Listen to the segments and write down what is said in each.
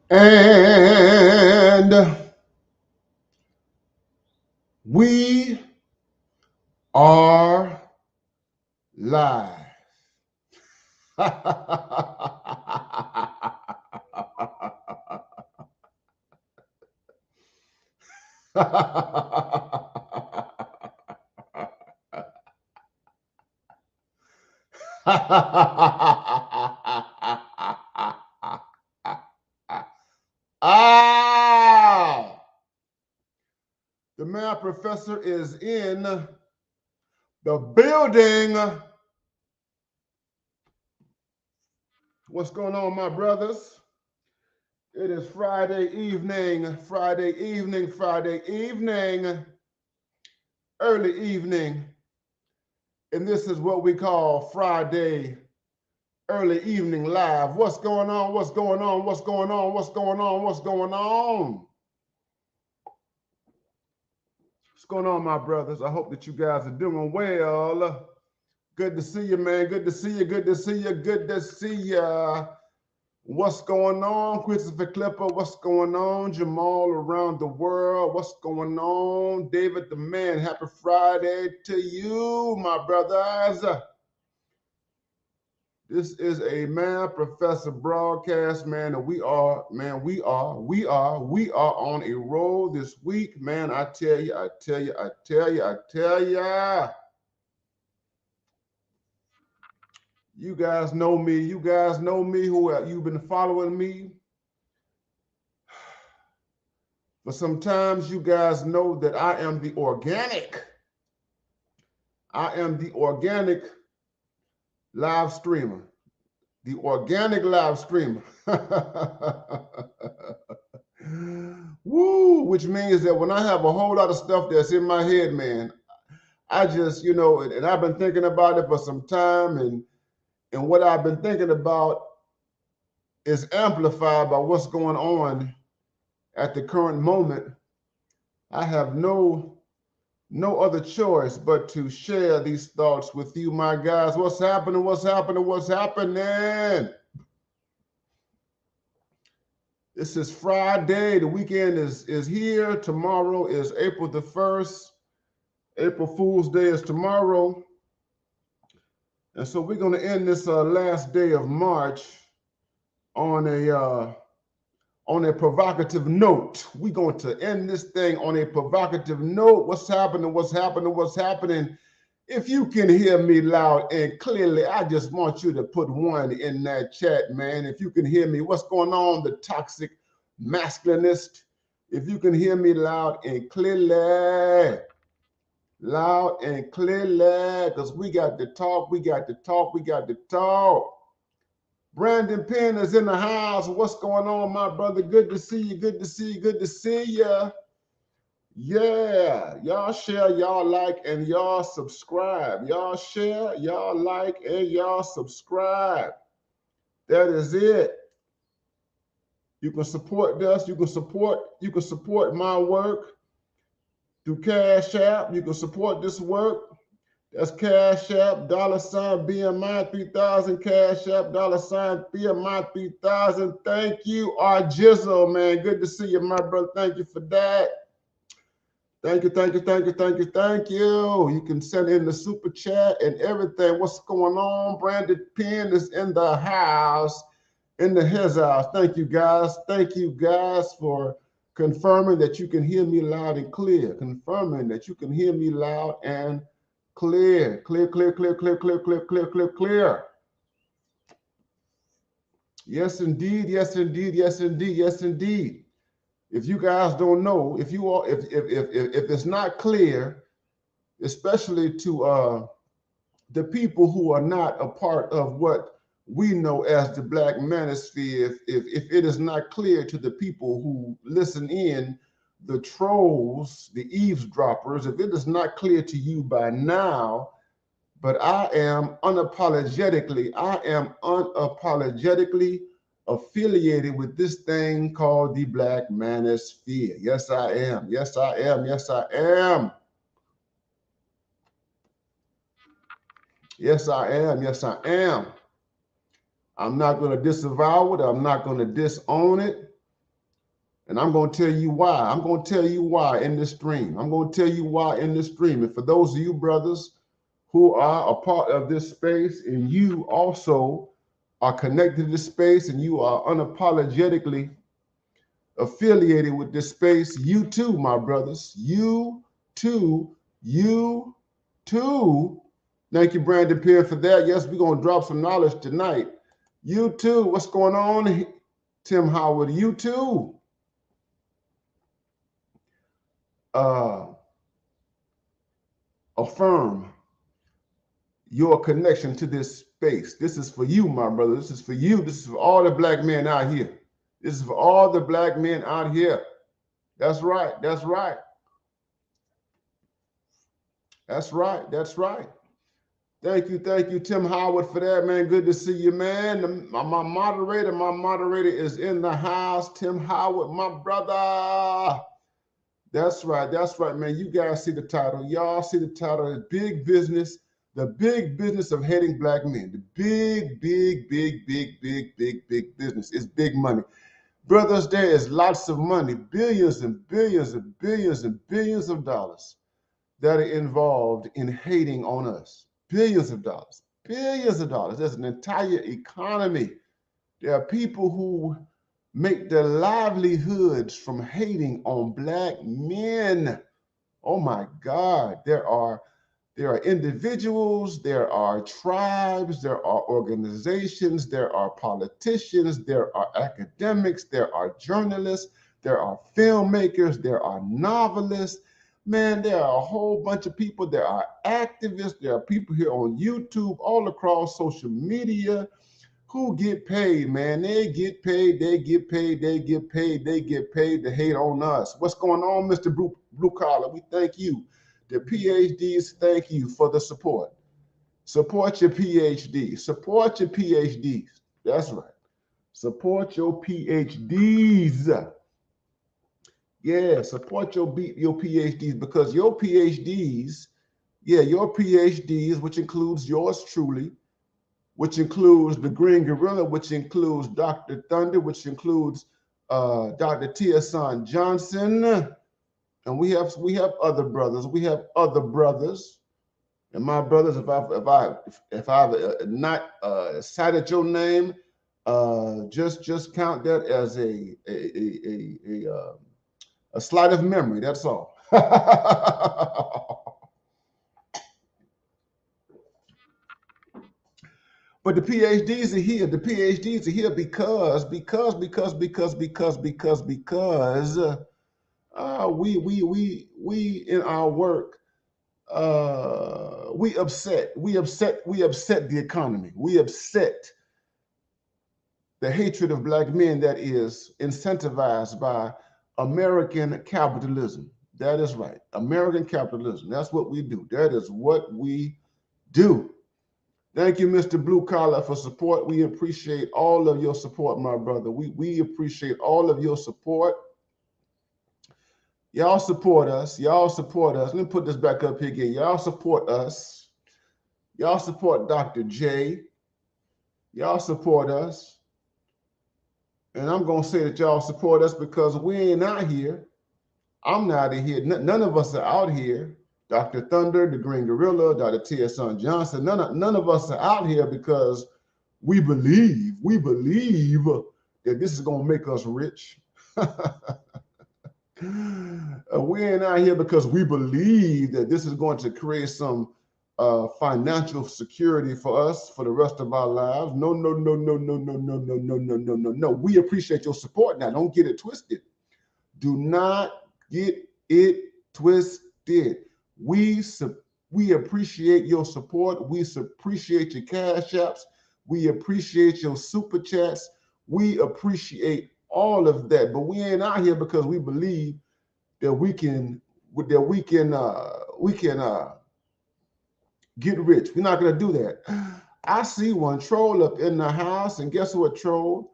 And we are live. Ah, the math professor is in the building. What's going on, my brothers? It is Friday evening, early evening. And this is what we call Friday early evening live. What's going on? What's going on? What's going on? What's going on? What's going on? What's going on, my brothers? I hope that you guys are doing well. Good to see you, man. Good to see you. Good to see you. Good to see you. What's going on, Christopher Clipper? What's going on, Jamal around the world? What's going on, David the man? Happy Friday to you, my brothers. This is a man professor broadcast, man, and we are on a roll this week, man. I tell you. You guys know me. You've been following me. But sometimes you guys know that I am the organic live streamer. The organic live streamer. Woo, which means that when I have a whole lot of stuff that's in my head, man, I just, and I've been thinking about it for some time, and what I've been thinking about is amplified by what's going on at the current moment. I have no other choice but to share these thoughts with you, my guys. What's happening? This is Friday. The weekend is here. Tomorrow is April the 1st. April Fool's Day is tomorrow. And so we're going to end this last day of March on a provocative note. We're going to end this thing on a provocative note. What's happening? If you can hear me loud and clearly, I just want you to put one in that chat, man. If you can hear me, what's going on, the toxic masculinist? If you can hear me loud and clearly, because we got to talk. Brandon Penn is in the house. What's going on, my brother? Good to see you. Yeah, y'all share, y'all like, and y'all subscribe. Y'all share, y'all like, and y'all subscribe. That is it. You can support us. You can support my work through Cash App. You can support this work. That's Cash App, $BMI 3000, Cash App, $BMI 3000. Thank you, our Jizzle, man. Good to see you, my brother. Thank you for that. Thank you. You can send in the super chat and everything. What's going on? Brandon Penn is in the house, his house. Thank you guys for confirming that you can hear me loud and clear. Clear. Yes, indeed. If you guys don't know, if it's not clear, especially to the people who are not a part of what we know as the Black Manosphere, if it is not clear to the people who listen in, the trolls, the eavesdroppers, if it is not clear to you by now, but I am unapologetically affiliated with this thing called the Black Manosphere. Yes, I am. I'm not going to disavow it. I'm not going to disown it. And I'm going to tell you why. I'm going to tell you why in this stream. I'm going to tell you why in this stream. And for those of you brothers who are a part of this space and you also are connected to this space and you are unapologetically affiliated with this space, you too, my brothers, you too, you too. Thank you, Brandon Pierre, for that. Yes, we're going to drop some knowledge tonight. You too. What's going on, Tim Howard? You too. Affirm your connection to this space. This is for you, my brother. This is for you. This is for all the black men out here. This is for all the black men out here. That's right. That's right. That's right. That's right. Thank you, Tim Howard, for that, man. Good to see you, man. My moderator is in the house. Tim Howard, my brother. That's right, man. You guys see the title. Y'all see the title. It's Big Business, the big business of hating black men. The big business. It's big money. Brothers, there is lots of money, billions and billions and billions and billions of dollars that are involved in hating on us. Billions of dollars. There's an entire economy. There are people who make their livelihoods from hating on black men. Oh my God. There are individuals, there are tribes, there are organizations, there are politicians, there are academics, there are journalists, there are filmmakers, there are novelists. Man, there are a whole bunch of people. There are activists. There are people here on YouTube, all across social media who get paid, man. They get paid to hate on us. What's going on, Mr. Blue Collar? We thank you. The PhDs, thank you for the support. Support your PhDs. Support your PhDs. That's right. Support your PhDs. Yeah, support your PhDs, because your PhDs, which includes yours truly, which includes the Green Gorilla, which includes Dr. Thunder, which includes Dr. Tieson Johnson, and we have other brothers. We have other brothers, and my brothers, if I've not cited your name, just count that as a sleight of memory. That's all. But the PhDs are here. The PhDs are here because we in our work, we upset the economy. We upset the hatred of black men that is incentivized by American capitalism. That is right. American capitalism. That's what we do. That is what we do. Thank you, Mr. Blue Collar, for support. We appreciate all of your support, my brother. We appreciate all of your support. Y'all support us. Y'all support us. Let me put this back up here again. Y'all support us. Y'all support Dr. J. Y'all support us. And I'm going to say that y'all support us because we ain't out here. I'm not out here. None of us are out here. Dr. Thunder, the Green Gorilla, Dr. Tieson Johnson, none of us are out here because we believe that this is going to make us rich. We ain't out here because we believe that this is going to create some financial security for us for the rest of our lives. No. We appreciate your support. Now, don't get it twisted. Do not get it twisted. We appreciate your support. We appreciate your cash apps. We appreciate your super chats. We appreciate all of that. But we ain't out here because we believe that we can get rich. We're not gonna do that. I see one troll up in the house, and guess what, troll?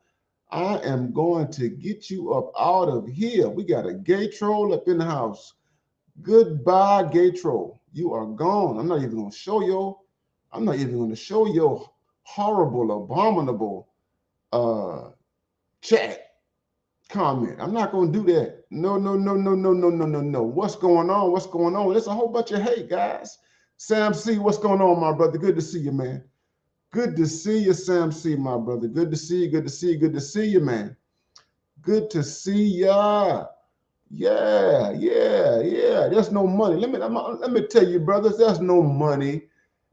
I am going to get you up out of here. We got a gay troll up in the house. Goodbye, gay troll. You are gone. I'm not even going to show your horrible, abominable chat, comment. I'm not going to do that. No, no, no, no, no, no, no, no, no. What's going on? What's going on? There's a whole bunch of hate, guys. Sam C, what's going on, my brother? Good to see you, man. Good to see you, Sam C, my brother. Good to see you. Good to see you. Good to see you, man. Good to see ya. Yeah, yeah, yeah. There's no money. Let me tell you, brothers, there's no money.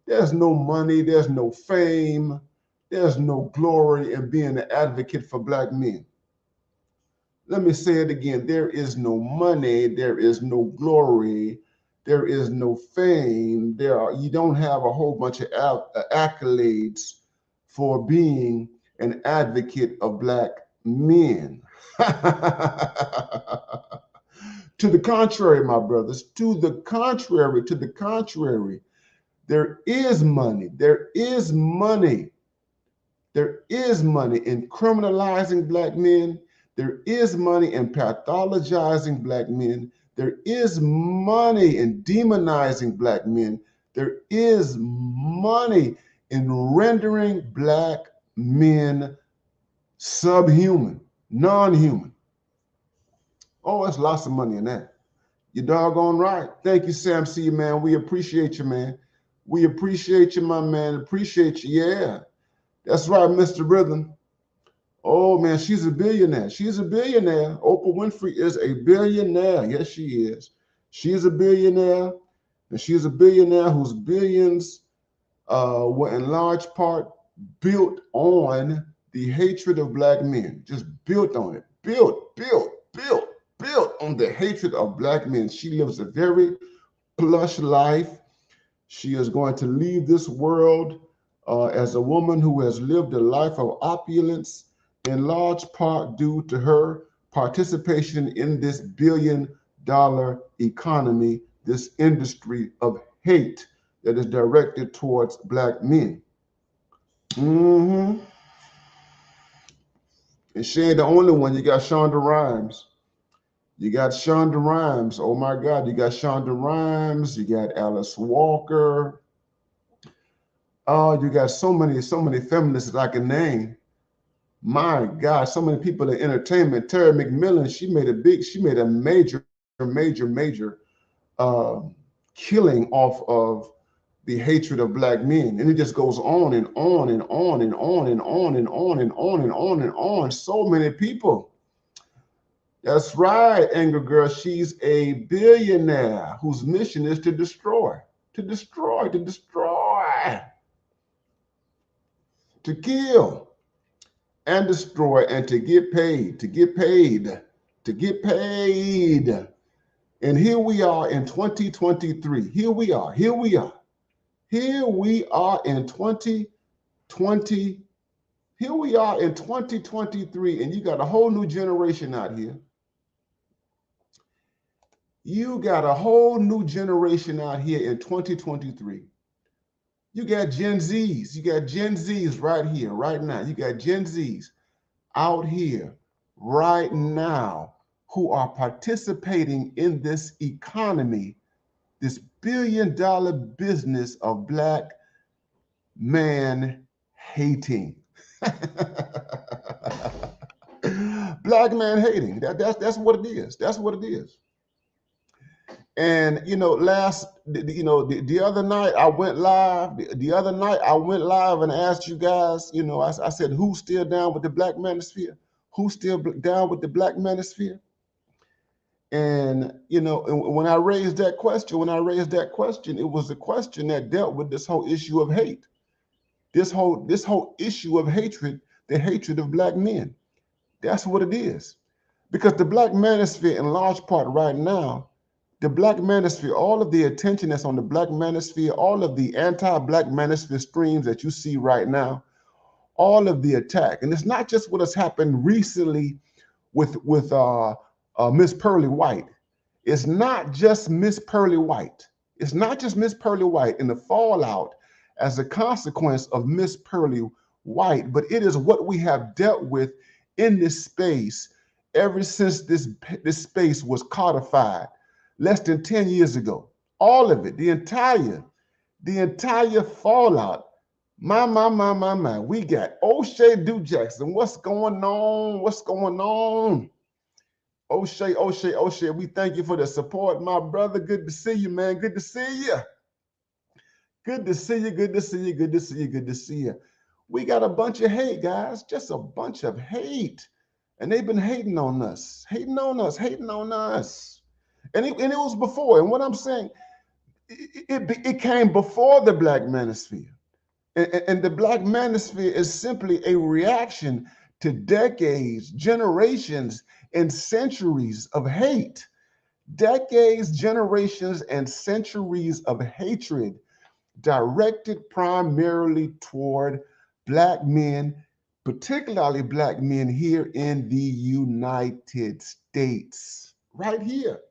There's no money. There's no fame. There's no glory in being an advocate for black men. Let me say it again. There is no money. There is no glory. There is no fame. You don't have a whole bunch of accolades for being an advocate of black men. To the contrary, my brothers, to the contrary, there is money. There is money. There is money in criminalizing black men. There is money in pathologizing black men. There is money in demonizing black men. There is money in rendering black men subhuman, non-human. Oh, there's lots of money in that. You're doggone right. Thank you, Sam C, man. We appreciate you, man. We appreciate you, my man. Appreciate you. Yeah. That's right, Mr. Rhythm. Oh, man, she's a billionaire. She's a billionaire. Oprah Winfrey is a billionaire. Yes, she is. She is a billionaire, and she is a billionaire whose billions were in large part built on the hatred of black men. Just built on it. Built on the hatred of black men. She lives a very plush life. She is going to leave this world as a woman who has lived a life of opulence, in large part due to her participation in this billion-dollar economy, this industry of hate that is directed towards black men. And she ain't the only one. You got Shonda Rhimes. You got Shonda Rhimes. Oh my God, you got Shonda Rhimes. You got Alice Walker. Oh, you got so many feminists that I can name. My God, so many people in entertainment. Terry McMillan, she made a major killing off of the hatred of black men. And it just goes on and on and on and on and on and on and on and on and on. So many people. That's right, Anger Girl. She's a billionaire whose mission is to destroy, to kill, and destroy, and to get paid. And here we are in 2023. Here we are in 2020. Here we are in 2023, and you got a whole new generation out here. You got a whole new generation out here in 2023. You got Gen Zs. You got Gen Zs right here, right now. You got Gen Zs out here right now who are participating in this economy, this billion-dollar business of black man hating. Black man hating. That's what it is. That's what it is. And the other night I went live. The other night I went live and asked you guys. I said, who's still down with the black manosphere? Who's still down with the black manosphere? And when I raised that question, it was a question that dealt with this whole issue of hate, this whole issue of hatred, the hatred of black men. That's what it is, because the black manosphere, in large part right now. The black manosphere, all of the attention that's on the black manosphere, all of the anti-black manosphere streams that you see right now, all of the attack. And it's not just what has happened recently with Miss Pearly White. It's not just Miss Pearly White. It's not just Miss Pearly White and the fallout as a consequence of Miss Pearly White, but it is what we have dealt with in this space ever since this space was codified. Less than 10 years ago, all of it, the entire fallout. My. We got O'Shea Du Jackson. What's going on? O'Shea, we thank you for the support, my brother. Good to see you, man. Good to see you. Good to see you. Good to see you. Good to see you. Good to see you. We got a bunch of hate, guys. Just a bunch of hate. And they've been hating on us, hating on us, hating on us. And it was before. And what I'm saying, it came before the Black Manosphere. And the Black Manosphere is simply a reaction to decades, generations, and centuries of hate. Decades, generations, and centuries of hatred directed primarily toward Black men, particularly Black men here in the United States. Right here,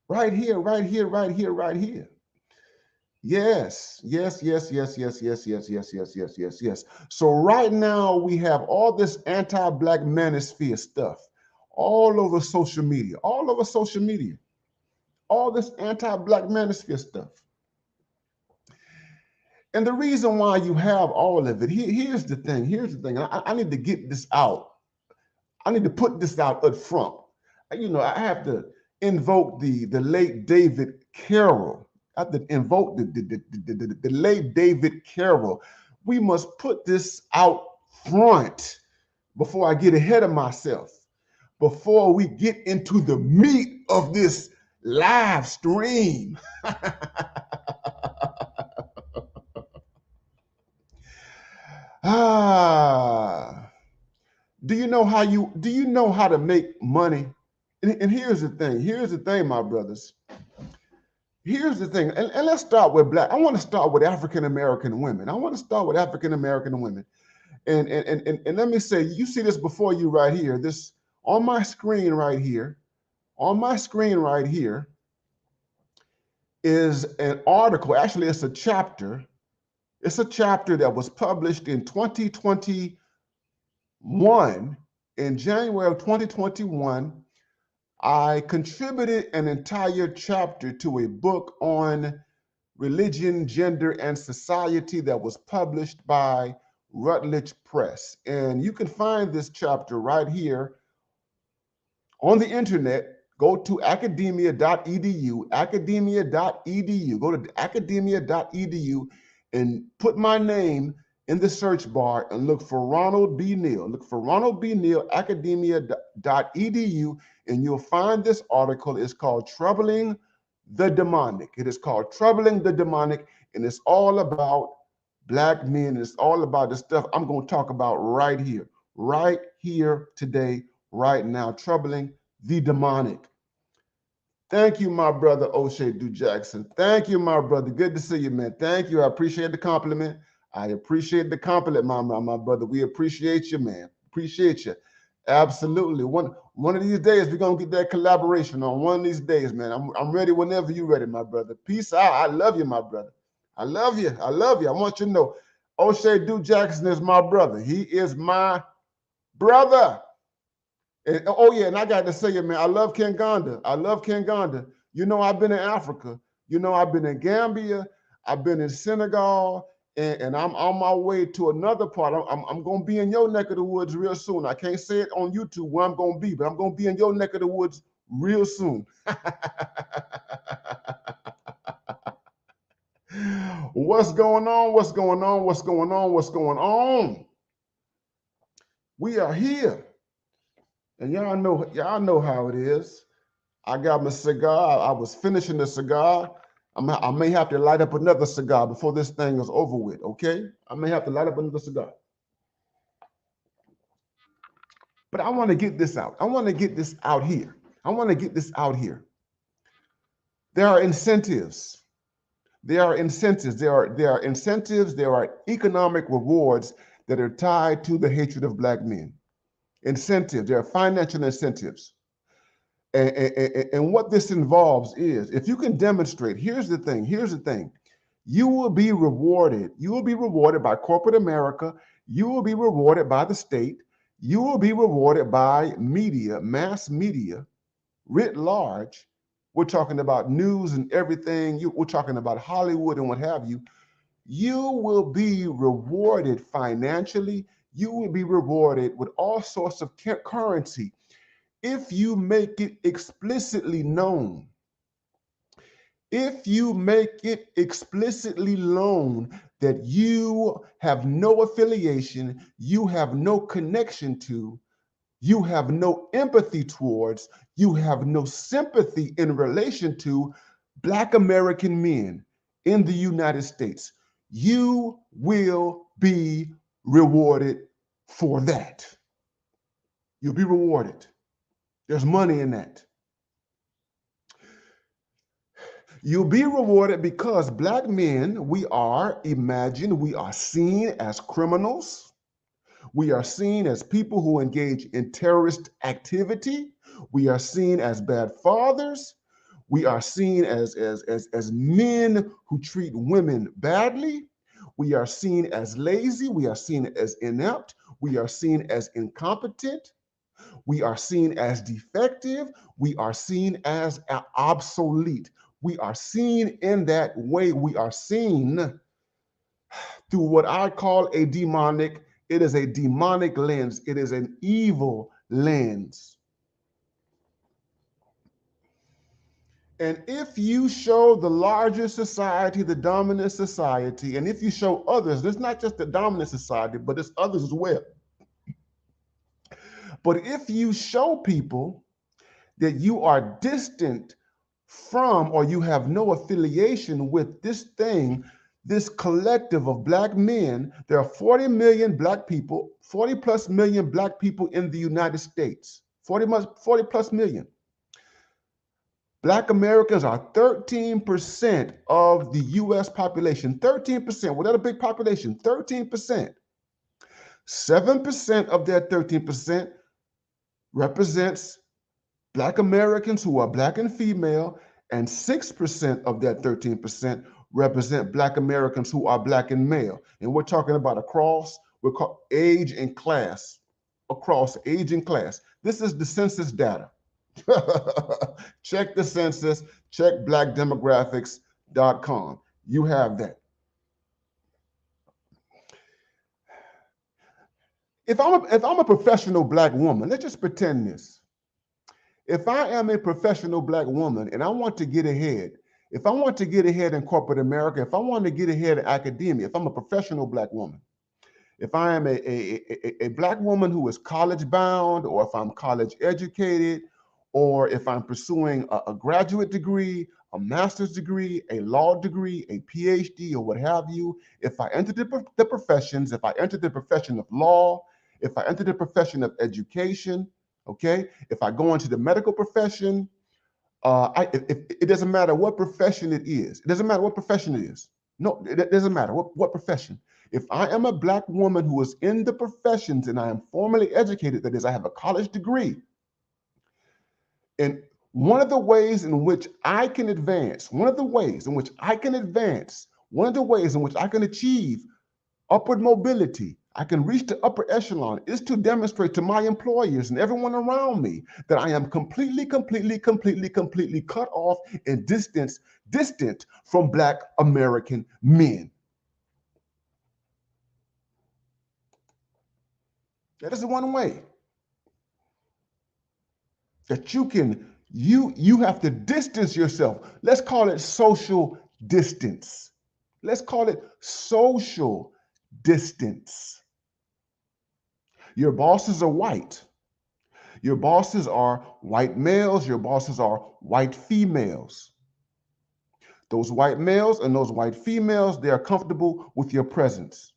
right here, right here, right here, right here. Yes, yes, yes, yes, yes, yes, yes, yes, yes, yes, yes, yes. So right now we have all this anti-Black manosphere stuff all over social media, all over social media, all this anti-Black manosphere stuff. And the reason why you have all of it, here's the thing, I need to get this out. I need to put this out up front. You know, I have to invoke the late David Carroll. I have to invoke the late David Carroll. We must put this out front before I get ahead of myself, before we get into the meat of this live stream. Ah, do you know how to make money? And here's the thing, my brothers. Here's the thing, and let's start with Black. I want to start with African American women. And let me say, you see this before you right here. This on my screen right here. On my screen right here is an article. Actually, it's a chapter. It's a chapter that was published in 2021. In January of 2021, I contributed an entire chapter to a book on religion, gender, and society that was published by Routledge Press. And you can find this chapter right here on the internet. Go to academia.edu, academia.edu. Go to academia.edu and put my name in the search bar and look for Ronald B. Neal. Look for Ronald B. Neal, academia.edu, and you'll find this article. It's called Troubling the Demonic. It is called Troubling the Demonic, and it's all about Black men. It's all about the stuff I'm going to talk about right here today, right now. Troubling the Demonic. Thank you, my brother O'Shea Du Jackson. Thank you, my brother. Good to see you, man. Thank you. I appreciate the compliment. I appreciate the compliment, my brother. We appreciate you, man. Appreciate you. Absolutely. One of these days, we're going to get that collaboration on. One of these days, man. I'm ready whenever you're ready, my brother. Peace out. I love you, my brother. I love you. I love you. I want you to know O'Shea Du Jackson is my brother. He is my brother. And, oh, yeah, and I got to say it, man. I love Kinganda. I love Kinganda. You know, I've been in Africa. You know, I've been in Gambia. I've been in Senegal. And I'm on my way to another part. I'm going to be in your neck of the woods real soon. I can't say it on YouTube where I'm going to be, but I'm going to be in your neck of the woods real soon. What's going on? What's going on? What's going on? What's going on? We are here. And y'all know how it is. I got my cigar. I was finishing the cigar. I may have to light up another cigar before this thing is over with, okay? I may have to light up another cigar. But I want to get this out. I want to get this out here. I want to get this out here. There are incentives. There are incentives. There are incentives. There are economic rewards that are tied to the hatred of Black men. Incentives. There are financial incentives. And what this involves is, if you can demonstrate, here's the thing, you will be rewarded. You will be rewarded by corporate America. You will be rewarded by the state. You will be rewarded by media, mass media, writ large. We're talking about news and everything. We're talking about Hollywood and what have you. You will be rewarded financially. You will be rewarded with all sorts of currency if you make it explicitly known, if you make it explicitly known that you have no affiliation, you have no connection to, you have no empathy towards, you have no sympathy in relation to Black American men in the United States, you will be rewarded for that. You'll be rewarded. There's money in that. You'll be rewarded because Black men, we are seen as criminals. We are seen as people who engage in terrorist activity. We are seen as bad fathers. We are seen as men who treat women badly. We are seen as lazy. We are seen as inept. We are seen as incompetent. We are seen as defective. We are seen as obsolete. We are seen in that way. We are seen through what I call a demonic, it is a demonic lens. It is an evil lens. And if you show the larger society, the dominant society, and if you show others, it's not just the dominant society, but it's others as well. But if you show people that you are distant from, or you have no affiliation with this thing, this collective of Black men, there are 40 million Black people, 40 plus million Black people in the United States, 40 plus million. Black Americans are 13% of the US population, 13%, without a big population, 13%. 7% of that 13% represents Black Americans who are Black and female, and 6% of that 13% represent Black Americans who are Black and male. And we're talking about across, we're called age and class, across age and class. This is the census data. Check the census, check blackdemographics.com. You have that. If I'm a professional Black woman, let's just pretend this. If I am a professional Black woman and I want to get ahead, if I want to get ahead in corporate America, if I want to get ahead in academia, if I'm a professional Black woman, if I am a Black woman who is college bound, or if I'm college educated, or if I'm pursuing a graduate degree, a master's degree, a law degree, a PhD, or what have you, if I enter the professions, if I enter the profession of law, if I enter the profession of education, okay, if I go into the medical profession, it doesn't matter what profession it is. It doesn't matter what profession it is. No, it doesn't matter what profession. If I am a Black woman who is in the professions and I am formally educated, that is, I have a college degree, and one of the ways in which I can advance, one of the ways in which I can achieve upward mobility, I can reach the upper echelon, is to demonstrate to my employers and everyone around me that I am completely cut off and distant from Black American men. That is the one way that you have to distance yourself. Let's call it social distance. Let's call it social distance. Your bosses are white. Your bosses are white males. Your bosses are white females. Those white males and those white females, they are comfortable with your presence.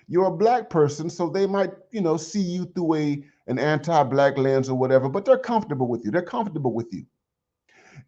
You're a Black person, so they might, see you through an anti-Black lens or whatever, but they're comfortable with you. They're comfortable with you.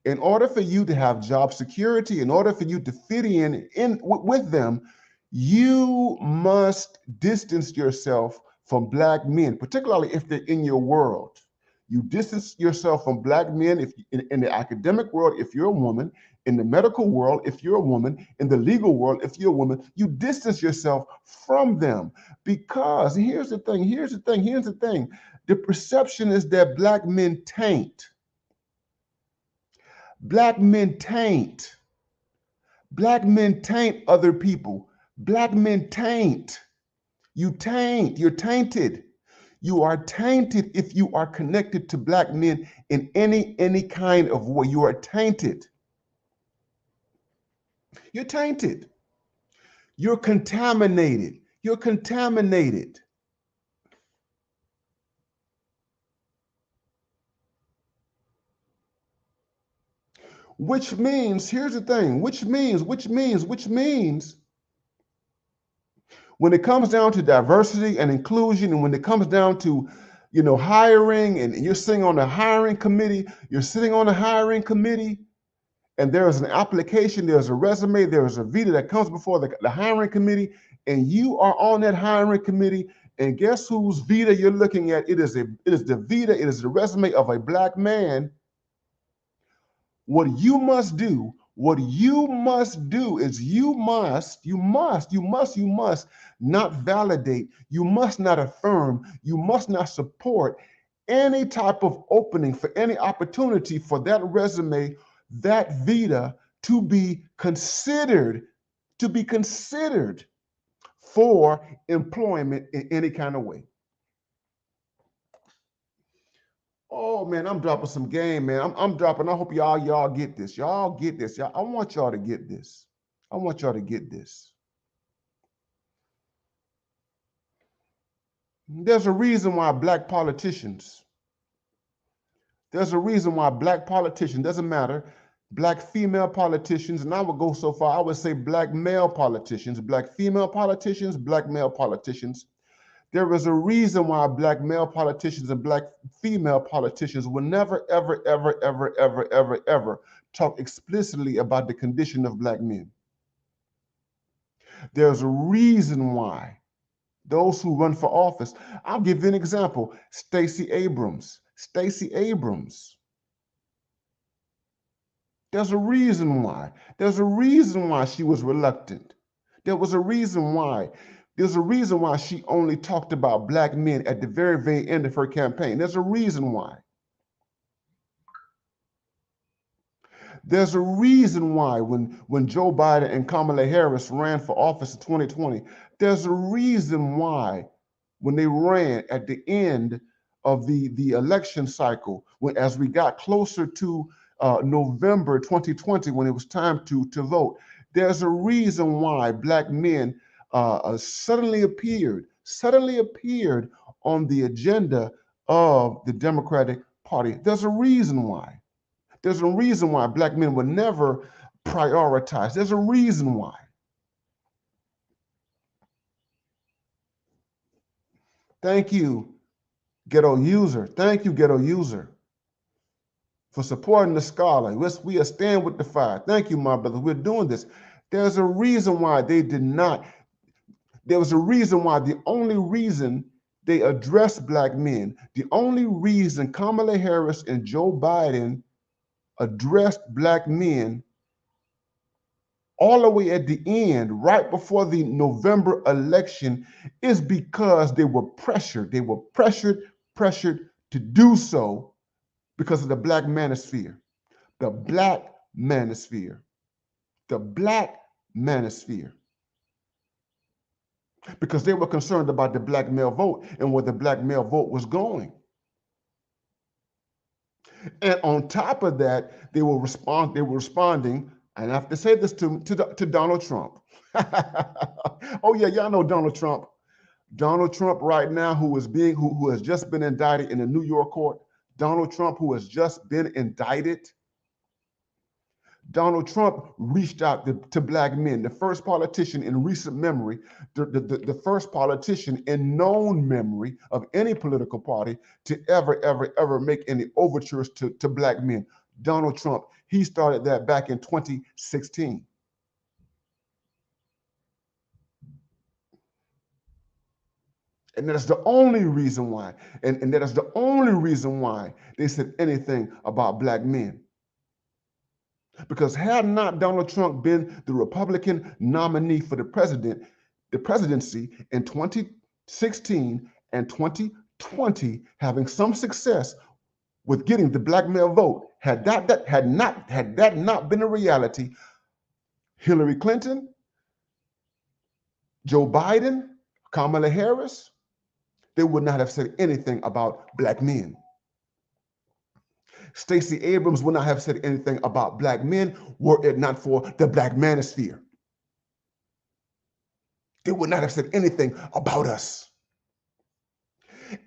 In order for you to have job security, in order for you to fit in with them, you must distance yourself from Black men, particularly if they're in your world. You distance yourself from Black men if in the academic world, if you're a woman, in the medical world, if you're a woman, in the legal world, if you're a woman, you distance yourself from them. Because here's the thing, the perception is that Black men taint. Black men taint. Black men taint other people. Black men taint. You taint. You're tainted. You are tainted if you are connected to black men in any kind of way. You are tainted. You're tainted. You're contaminated. You're contaminated. Which means, here's the thing, which means, when it comes down to diversity and inclusion, and when it comes down to, hiring, and you're sitting on a hiring committee, and there is an application, there's a resume, there's a vita that comes before the hiring committee, and you are on that hiring committee, and guess whose vita you're looking at? It is the vita, it is the resume of a black man. What you must do is you must not validate, you must not affirm, you must not support any type of opening for any opportunity for that resume, that vita to be considered for employment in any kind of way. Oh man, I'm dropping some game, man. I'm dropping. I hope y'all get this. Y'all get this. I want y'all to get this. I want y'all to get this. There's a reason why black politicians, doesn't matter, black female politicians, and I would go so far, I would say black male politicians, black female politicians, black male politicians. There is a reason why black male politicians and black female politicians will never, ever talk explicitly about the condition of black men. There's a reason why those who run for office, I'll give you an example, Stacey Abrams. There's a reason why. There's a reason why she was reluctant. There's a reason why she only talked about black men at the very, very end of her campaign. There's a reason why. There's a reason why when Joe Biden and Kamala Harris ran for office in 2020, there's a reason why when they ran at the end of the election cycle, as we got closer to November 2020, when it was time to vote, there's a reason why black men suddenly appeared on the agenda of the Democratic Party. There's a reason why. There's a reason why black men were never prioritized. There's a reason why. Thank you, Ghetto User. Thank you, Ghetto User, for supporting the scholar. We are staying with the fire. Thank you, my brother. We're doing this. There's a reason why they did not. There was a reason why the only reason they addressed black men, the only reason Kamala Harris and Joe Biden addressed black men all the way at the end, right before the November election, is because they were pressured. They were pressured to do so because of the black manosphere. The black manosphere. The black manosphere. Because they were concerned about the black male vote and where the black male vote was going. And on top of that, they were responding, and I have to say this to Donald Trump. Oh yeah, y'all know Donald Trump. Donald Trump right now, who has just been indicted in a New York court. Donald Trump, who has just been indicted. Donald Trump reached out to black men, the first politician in recent memory, the first politician in known memory of any political party to ever make any overtures to black men. Donald Trump, he started that back in 2016. And that is the only reason why, and that is the only reason why they said anything about black men. Because had not Donald Trump been the Republican nominee for the presidency in 2016 and 2020, having some success with getting the black male vote, had that not been a reality, Hillary Clinton, Joe Biden, Kamala Harris, they would not have said anything about black men. Stacey Abrams would not have said anything about black men were it not for the black manosphere. They would not have said anything about us.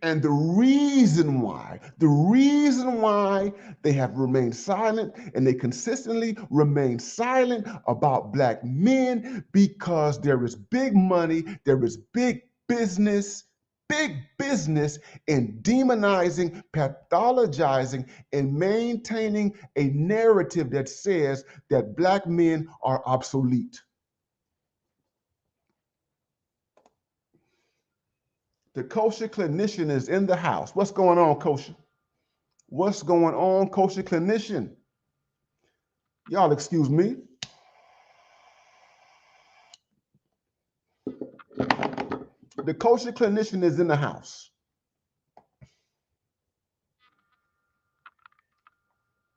And the reason why they have remained silent and they consistently remain silent about black men, because there is big money, there is big business in demonizing, pathologizing, and maintaining a narrative that says that black men are obsolete. The kosher clinician is in the house. What's going on, kosher? What's going on, kosher clinician? Y'all excuse me. The kosher clinician is in the house.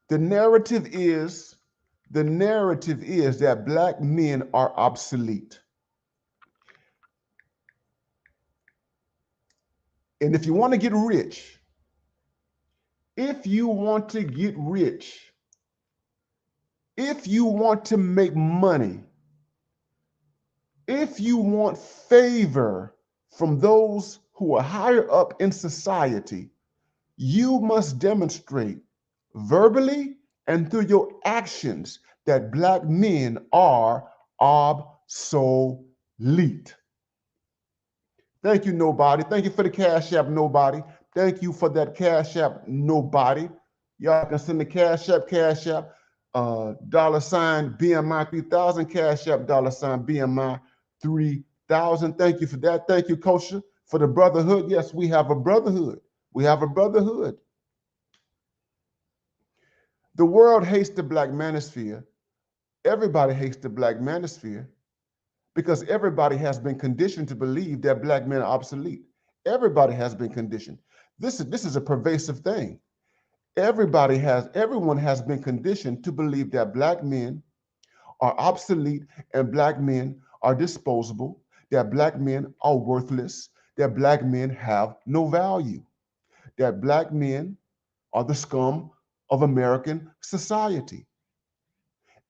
The narrative is that black men are obsolete. And if you want to get rich, if you want to make money, if you want favor from those who are higher up in society, you must demonstrate verbally and through your actions that black men are obsolete. Thank you, nobody. Thank you for the Cash App, nobody. Thank you for that Cash App, nobody. Y'all can send the Cash App, $ BMI 3000, Cash App, $ BMI 3000. Thank you for that. Thank you, Kosher, for the brotherhood. Yes, we have a brotherhood. We have a brotherhood. The world hates the black manosphere. Everybody hates the black manosphere because everybody has been conditioned to believe that black men are obsolete. Everybody has been conditioned. This is a pervasive thing. Everyone has been conditioned to believe that black men are obsolete and black men are disposable, that black men are worthless, that black men have no value, that black men are the scum of American society.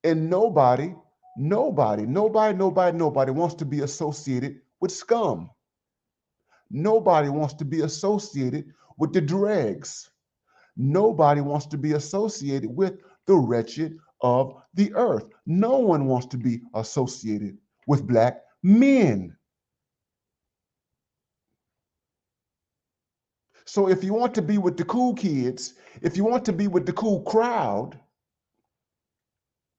And nobody wants to be associated with scum. Nobody wants to be associated with the dregs. Nobody wants to be associated with the wretched of the earth. No one wants to be associated with black men. So if you want to be with the cool kids, if you want to be with the cool crowd,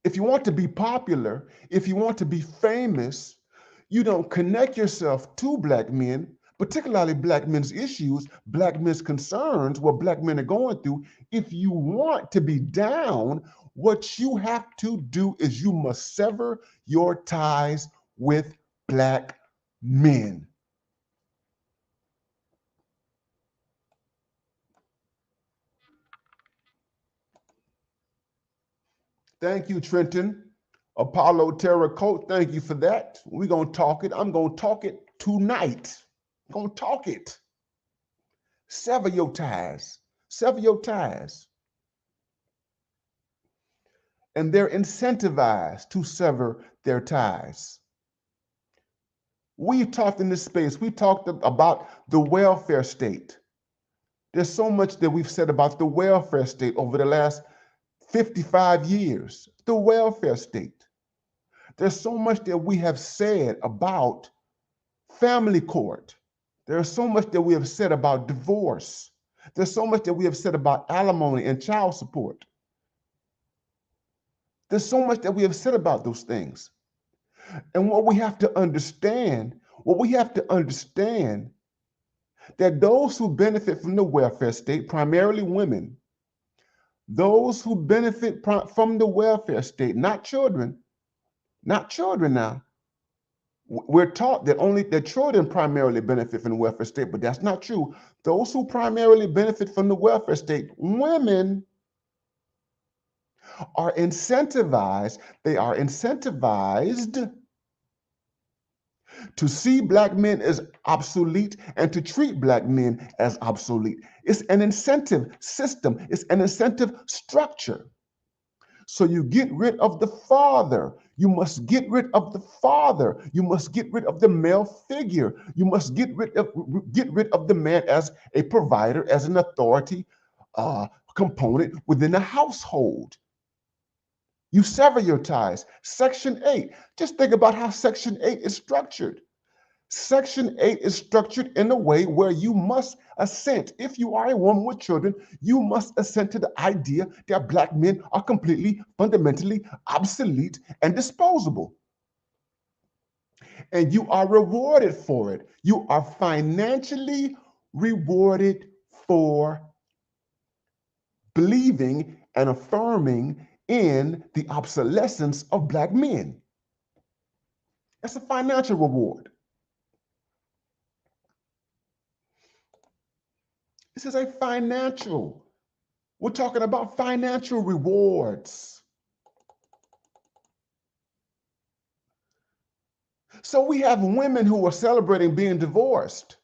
if you want to be popular, if you want to be famous, you don't connect yourself to black men, particularly black men's issues, black men's concerns, what black men are going through. If you want to be down, what you have to do is you must sever your ties with black men. Thank you, Trenton. Apollo Terracote, thank you for that. We're going to talk it. I'm going to talk it tonight. I'm going to talk it. Sever your ties. Sever your ties. And they're incentivized to sever their ties. We talked in this space, we talked about the welfare state. There's so much that we've said about the welfare state over the last 55 years. The welfare state. There's so much that we have said about family court. There's so much that we have said about divorce. There's so much that we have said about alimony and child support. There's so much that we have said about those things. And what we have to understand that those who benefit from the welfare state, primarily women, those who benefit from the welfare state, not children now. We're taught that only the children primarily benefit from the welfare state, but that's not true. Those who primarily benefit from the welfare state, women, are incentivized. They are incentivized To see black men as obsolete and to treat black men as obsolete. It's an incentive system, it's an incentive structure. So you get rid of the father. You must get rid of the father. You must get rid of the male figure. You must get rid of the man as a provider, as an authority component within the household. You sever your ties. Section 8. Just think about how Section 8 is structured. Section 8 is structured in a way where you must assent. If you are a woman with children, you must assent to the idea that black men are completely, fundamentally obsolete and disposable. And you are rewarded for it. You are financially rewarded for believing and affirming in the obsolescence of black men. That's a financial reward. This is a financial. We're talking about financial rewards. So we have women who are celebrating being divorced.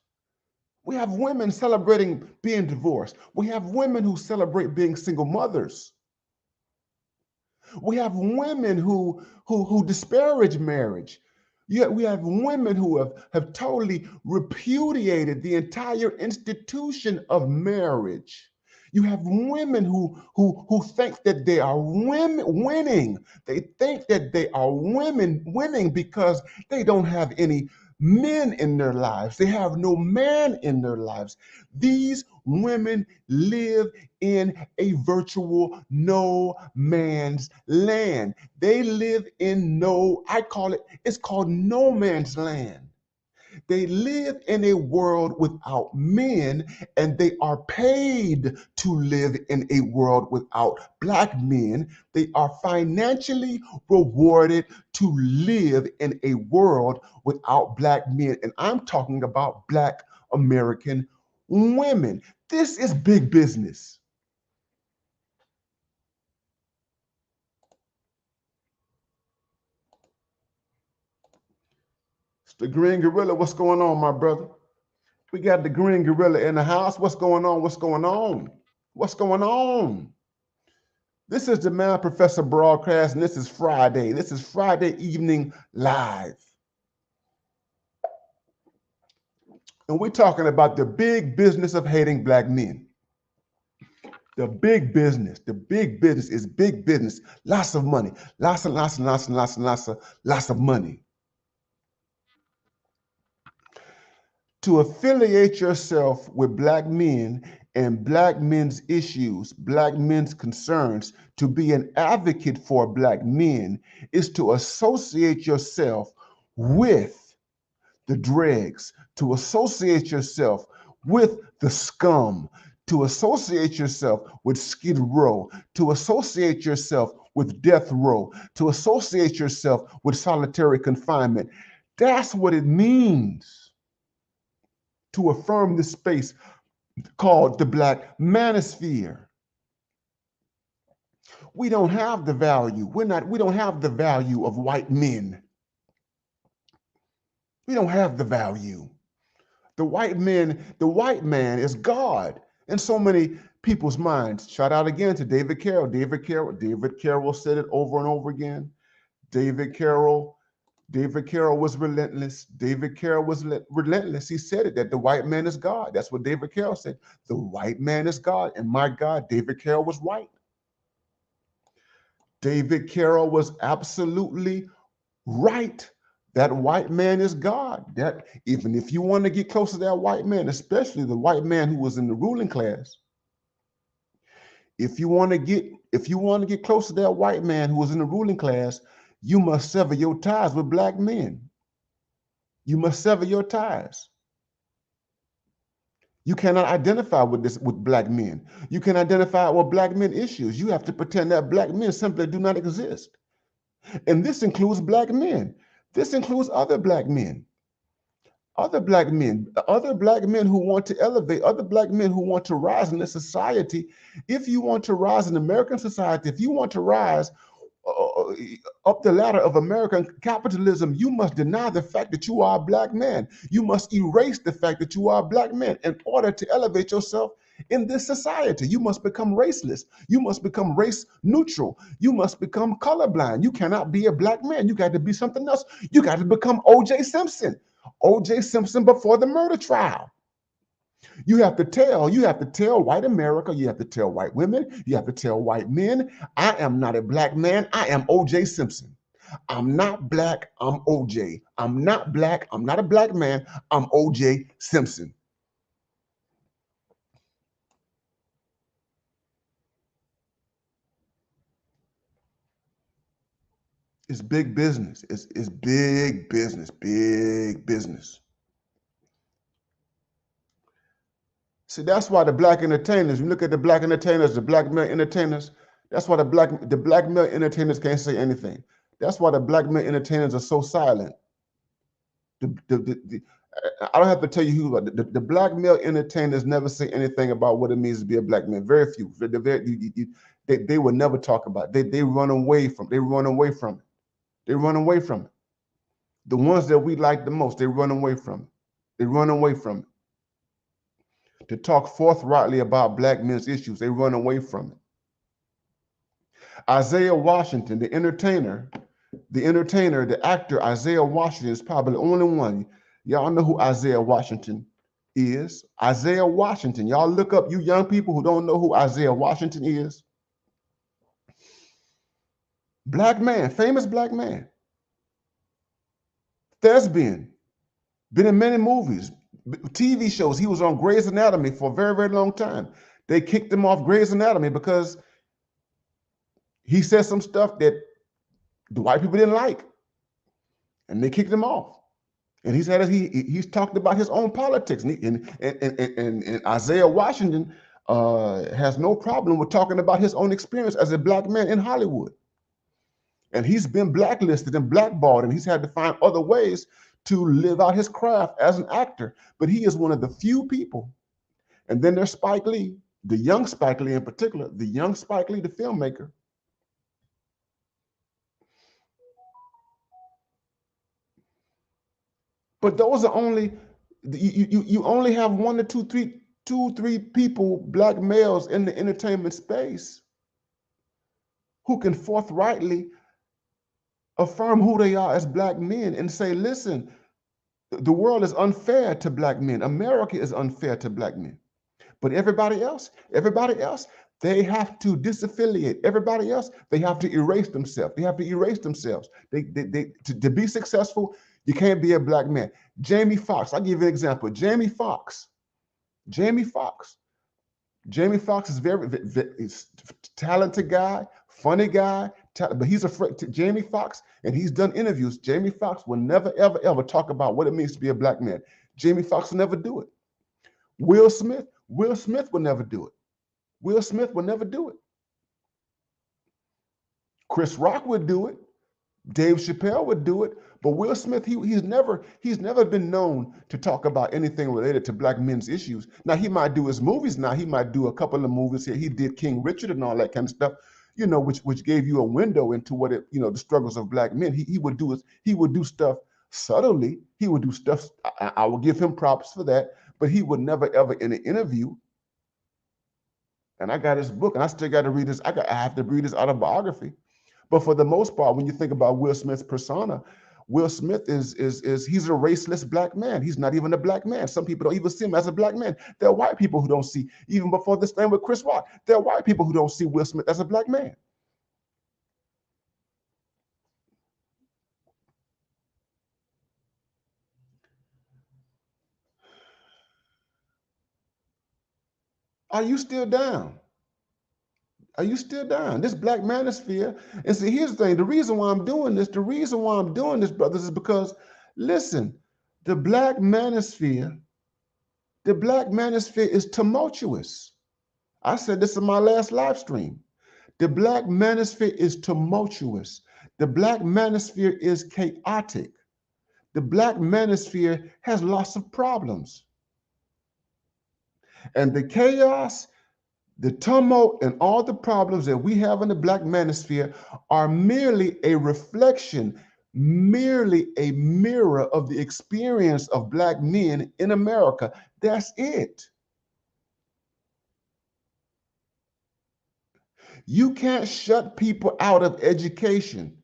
We have women celebrating being divorced. We have women who celebrate being single mothers. We have women who disparage marriage. Yet we have women who have totally repudiated the entire institution of marriage. You have women who think that they are winning. They think that they are winning because they don't have any men in their lives. They have no man in their lives. These women live in a virtual no man's land. They live in it's called no man's land. They live in a world without men, and they are paid to live in a world without black men. They are financially rewarded to live in a world without black men. And I'm talking about black American women. This is big business. It's the Green Gorilla. What's going on, my brother? We got the Green Gorilla in the house. What's going on? What's going on? What's going on? This is the Man Professor broadcast, and this is Friday. This is Friday evening live. And we're talking about the big business of hating black men. The big business is big business. Lots of money, lots of money. To affiliate yourself with black men and black men's issues, black men's concerns, to be an advocate for black men is to associate yourself with the dregs, to associate yourself with the scum, to associate yourself with Skid Row, to associate yourself with death row, to associate yourself with solitary confinement. That's what it means to affirm this space called the black manosphere. We don't have the value. We don't have the value of white men. We don't have the value. The white man is God in so many people's minds. Shout out again to David Carroll. David Carroll said it over and over again. David Carroll was relentless. David Carroll was relentless. He said it, that the white man is God. That's what David Carroll said. The white man is God. And my God, David Carroll was right. David Carroll was absolutely right. That white man is God. That even if you want to get close to that white man, especially the white man who was in the ruling class, if you want to get close to that white man who was in the ruling class, you must sever your ties with black men. You must sever your ties. You cannot identify with black men. You can identify with black men issues. You have to pretend that black men simply do not exist. And this includes black men. This includes other black men. Other black men who want to elevate, other black men who want to rise in this society. If you want to rise in American society, if you want to rise, up the ladder of American capitalism, you must deny the fact that you are a black man. You must erase the fact that you are a black man in order to elevate yourself in this society. You must become raceless. You must become race neutral. You must become colorblind. You cannot be a black man. You got to be something else. You got to become O.J. Simpson. O.J. Simpson before the murder trial. You have to tell white America, you have to tell white women, you have to tell white men, I am not a black man, I am O.J. Simpson. I'm not black, I'm O.J. I'm not black, I'm not a black man, I'm O.J. Simpson. It's big business. It's big business, big business. See, that's why the black entertainers, you look at the black entertainers, the black male entertainers, that's why the black male entertainers can't say anything. That's why the black male entertainers are so silent. I don't have to tell you who, the black male entertainers never say anything about what it means to be a black man. Very few. They will never talk about it. They run away from it. They run away from it. They run away from it. The ones that we like the most, they run away from it. They run away from it. To talk forthrightly about black men's issues, they run away from it. Isaiah Washington, the entertainer, the actor Isaiah Washington is probably the only one. Y'all know who Isaiah Washington is. Isaiah Washington. Y'all look up, you young people who don't know who Isaiah Washington is. Black man, famous black man. Thespian. Been in many movies, TV shows. He was on Grey's Anatomy for a very, very long time. They kicked him off Grey's Anatomy because he said some stuff that the white people didn't like, and they kicked him off. And he's talked about his own politics, and Isaiah Washington has no problem with talking about his own experience as a black man in Hollywood. And he's been blacklisted and blackballed, and he's had to find other ways to live out his craft as an actor. But he is one of the few people. And then there's Spike Lee, the young Spike Lee in particular, the young Spike Lee, the filmmaker. But those are only, you only have one or two, three people, black males in the entertainment space who can forthrightly affirm who they are as black men and say, listen, the world is unfair to black men. America is unfair to black men. But everybody else, they have to disaffiliate. Everybody else, they have to erase themselves. They have to erase themselves. To be successful, you can't be a black man. Jamie Foxx, I'll give you an example. Jamie Foxx is very talented guy, funny guy, but he's afraid. Jamie Foxx, and he's done interviews. Jamie Foxx will never, ever, ever talk about what it means to be a black man. Jamie Foxx will never do it. Will Smith will never do it. Will Smith will never do it. Chris Rock would do it. Dave Chappelle would do it. But Will Smith, he's never been known to talk about anything related to black men's issues. Now, he might do his movies. Now, he might do a couple of movies here. He did King Richard and all that kind of stuff, which gave you a window into what the struggles of black men. He would do stuff subtly. He would do stuff. I will give him props for that. But he would never, ever in an interview. And I got his book, and I still got to read this. I have to read his autobiography. But for the most part, when you think about Will Smith's persona, Will Smith he's a raceless black man. He's not even a black man. Some people don't even see him as a black man. There are white people who don't see, even before this thing with Chris Rock, there are white people who don't see Will Smith as a black man. Are you still down? Are you still down? This black manosphere. And see, here's the thing. The reason why I'm doing this, brothers, is because, listen, the black manosphere is tumultuous. I said this in my last live stream. The black manosphere is tumultuous. The black manosphere is chaotic. The black manosphere has lots of problems. And the chaos, The tumult and all the problems that we have in the Black manosphere are merely a reflection, merely a mirror of the experience of Black men in America. That's it. You can't shut people out of education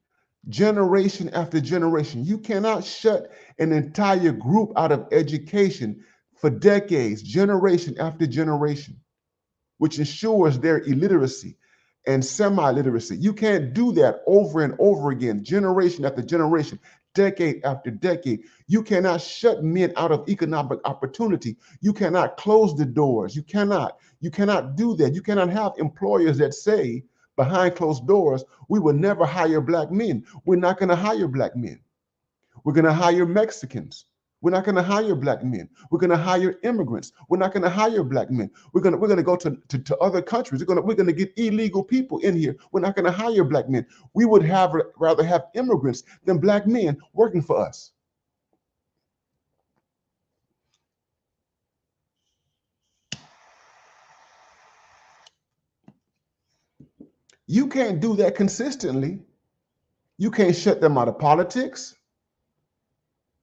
generation after generation. You cannot shut an entire group out of education for decades, generation after generation, which ensures their illiteracy and semi-literacy. You can't do that over and over again, generation after generation, decade after decade. You cannot shut men out of economic opportunity. You cannot close the doors. You cannot do that. You cannot have employers that say behind closed doors, we will never hire Black men. We're not going to hire Black men. We're going to hire Mexicans. We're not going to hire Black men. We're going to hire immigrants. We're not going to hire Black men. We're going to go to other countries. We're going to get illegal people in here. We're not going to hire Black men. We would rather have immigrants than Black men working for us. You can't do that consistently. You can't shut them out of politics.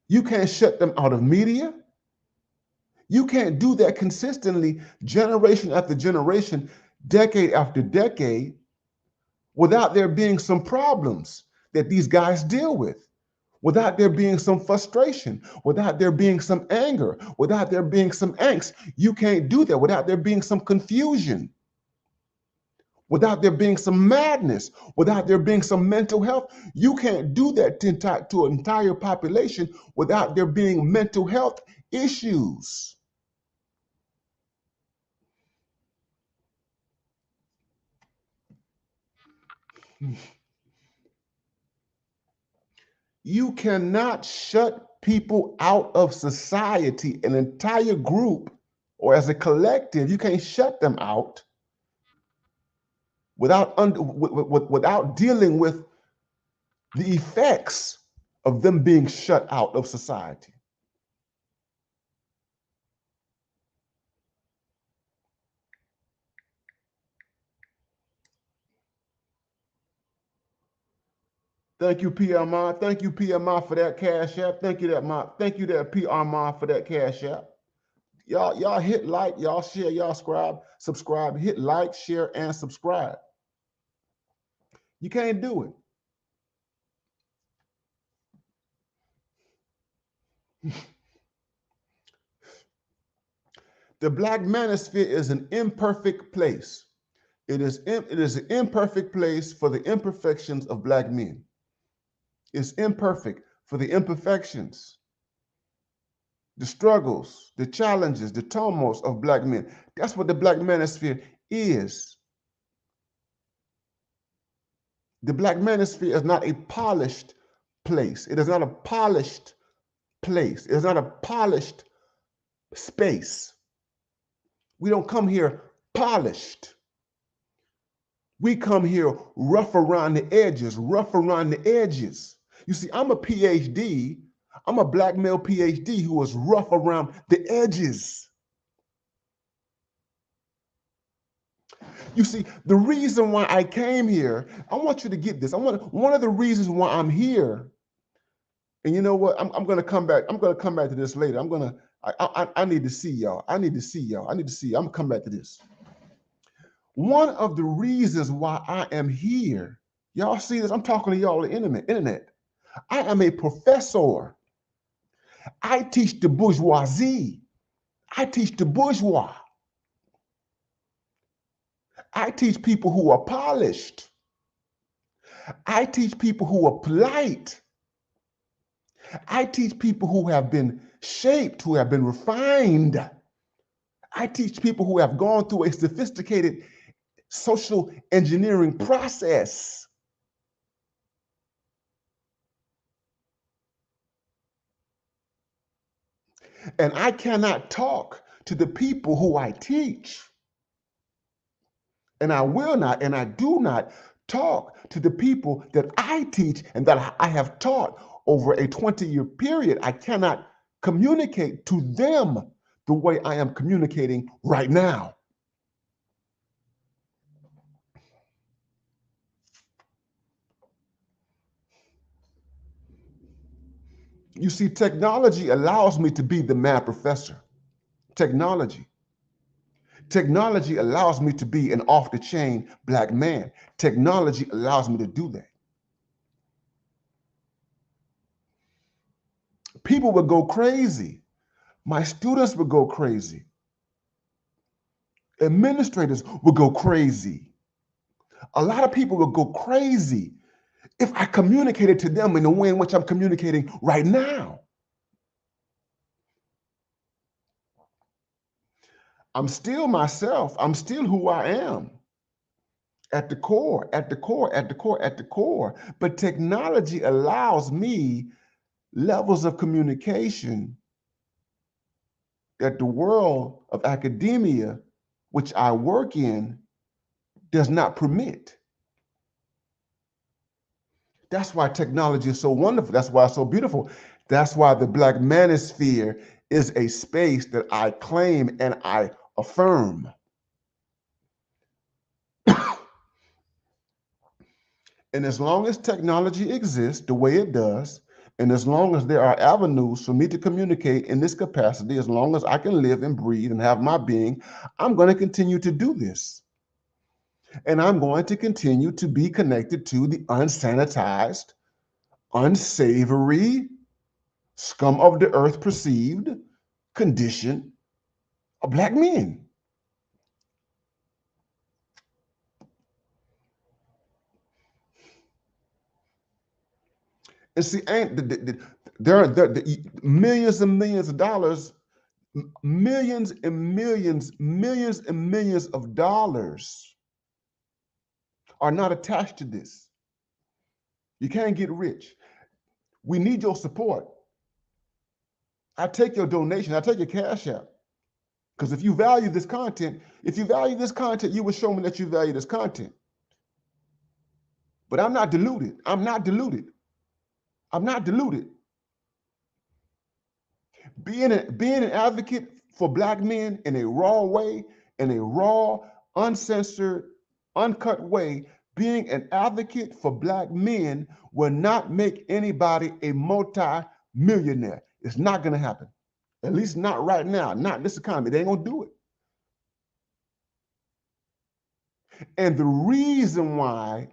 You can't shut them out of media. You can't do that consistently, generation after generation, decade after decade, without there being some problems that these guys deal with, without there being some frustration, without there being some anger, without there being some angst. You can't do that without there being some confusion, without there being some madness, without there being some mental health. You can't do that to an entire population without there being mental health issues. You cannot shut people out of society, an entire group, or as a collective. You can't shut them out without dealing with the effects of them being shut out of society. Thank you, PMI. Thank you, PMI, for that cash app. Thank you, that PMI, for that cash app. Y'all hit like, y'all share, y'all subscribe, hit like, share, and subscribe. You can't do it. The Black manosphere is an imperfect place. It is an imperfect place for the imperfections of Black men. It's imperfect for the imperfections, the struggles, the challenges, the tumults of Black men. That's what the Black manosphere is. The Black manosphere is not a polished place. It is not a polished place. It is not a polished space. We don't come here polished. We come here rough around the edges, rough around the edges. You see, I'm a PhD. I'm a Black male PhD who was rough around the edges. You see, the reason why I came here, I want you to get this. One of the reasons why I'm here, and you know what? I'm going to come back. I'm going to come back to this later. I need to see y'all. I need to see y'all. I'm going to come back to this. One of the reasons why I am here, y'all see this? I'm talking to y'all on the internet. I am a professor. I teach the bourgeoisie. I teach the bourgeois. I teach people who are polished. I teach people who are polite. I teach people who have been shaped, who have been refined. I teach people who have gone through a sophisticated social engineering process. And I cannot talk to the people who I teach. And I will not, and I do not talk to the people that I teach and that I have taught over a 20-year period. I cannot communicate to them the way I am communicating right now. You see, technology allows me to be the mad professor. Technology. Technology allows me to be an off-the-chain black man. Technology allows me to do that. People would go crazy. My students would go crazy. Administrators would go crazy. A lot of people would go crazy if I communicated to them in the way in which I'm communicating right now. I'm still myself. I'm still who I am at the core, at the core, at the core, at the core. But technology allows me levels of communication that the world of academia, which I work in, does not permit. That's why technology is so wonderful. That's why it's so beautiful. That's why the Black manosphere is a space that I claim and I affirm. And as long as technology exists the way it does, and as long as there are avenues for me to communicate in this capacity, as long as I can live and breathe and have my being, I'm going to continue to do this. And I'm going to continue to be connected to the unsanitized, unsavory, scum of the earth perceived condition of Black men. And see, there are millions and millions of dollars, millions and millions, millions and millions of dollars are not attached to this. You can't get rich. We need your support. I take your donation. I take your cash out. Because if you value this content, you will show me that you value this content. But I'm not deluded. I'm not deluded. I'm not deluded. Being an advocate for Black men in a raw way, in a raw, uncensored, uncut way, being an advocate for Black men will not make anybody a multi-millionaire. It's not going to happen. At least not right now. Not in this economy. They ain't going to do it. And the reason why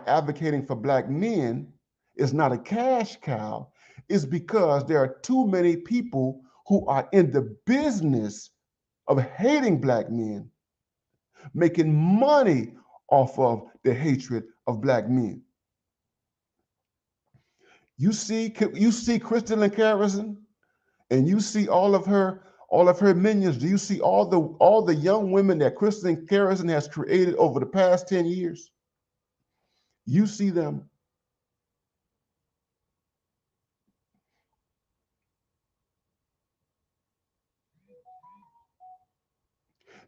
advocating for Black men is not a cash cow is because there are too many people who are in the business of hating Black men, making money off of the hatred of Black men. You see Crystal Carrison, and you see all of her minions. Do you see all the young women that Crystal Carrison has created over the past 10 years? You see them.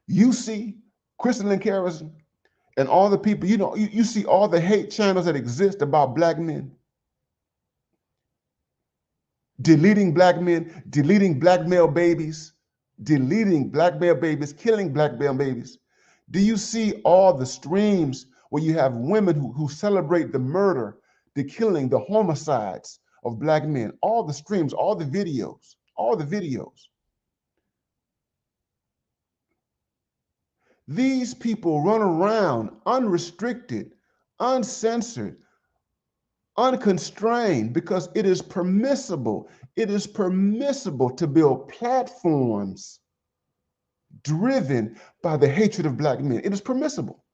You see Crystal Carrison and all the people, you see all the hate channels that exist about Black men. Deleting Black men, deleting Black male babies, killing Black male babies. Do you see all the streams where you have women who celebrate the murder, the killing, the homicides of Black men? All the streams, all the videos, all the videos. These people run around unrestricted, uncensored, unconstrained because it is permissible. It is permissible to build platforms driven by the hatred of Black men. It is permissible.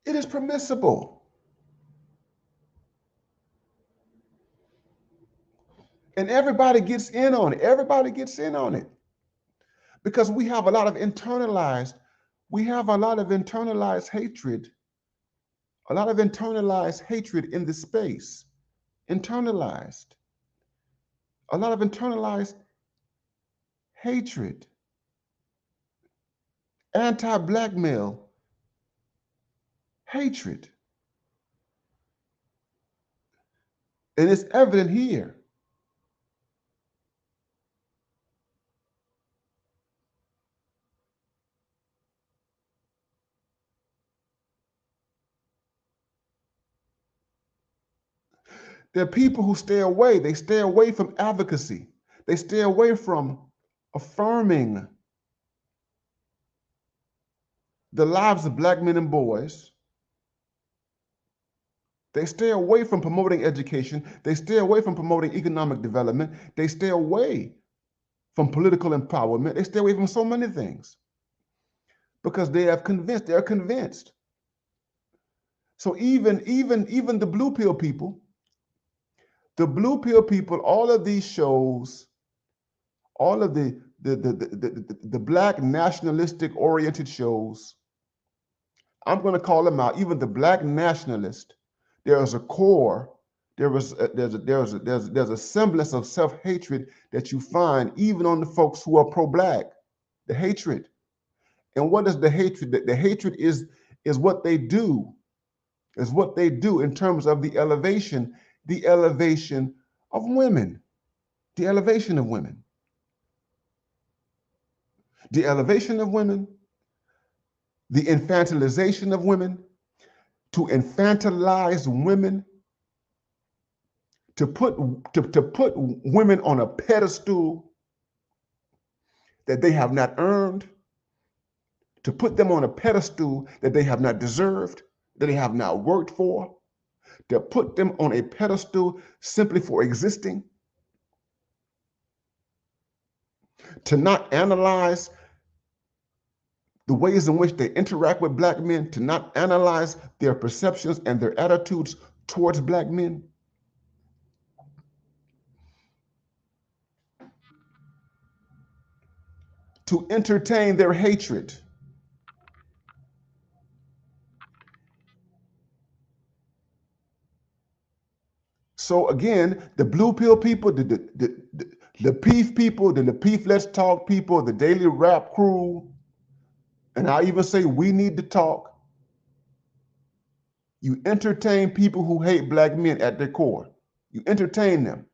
It is permissible. And everybody gets in on it. Everybody gets in on it. Because we have a lot of internalized hatred, in the space. Internalized. A lot of internalized hatred. Anti-Blackmail hatred. And it's evident here. There are people who stay away. They stay away from advocacy. They stay away from affirming the lives of Black men and boys. They stay away from promoting education. They stay away from promoting economic development. They stay away from political empowerment. They stay away from so many things because they're convinced. So even the blue pill people, all of these shows, all of the Black nationalistic oriented shows, I'm going to call them out. Even the Black nationalist, there is a core, there's a semblance of self-hatred that you find even on the folks who are pro-Black. The hatred. And what is the hatred? The hatred is what they do. Is what they do in terms of the elevation of women. The elevation of women. The elevation of women, the infantilization of women, to infantilize women, to put women on a pedestal that they have not earned, to put them on a pedestal that they have not deserved, that they have not worked for, to put them on a pedestal simply for existing, to not analyze the ways in which they interact with Black men, to not analyze their perceptions and their attitudes towards Black men. To entertain their hatred. So again, the blue pill people, the Peef people, the Peef Let's Talk people, the Daily Rap crew, and I even say we need to talk. You entertain people who hate Black men at their core. You entertain them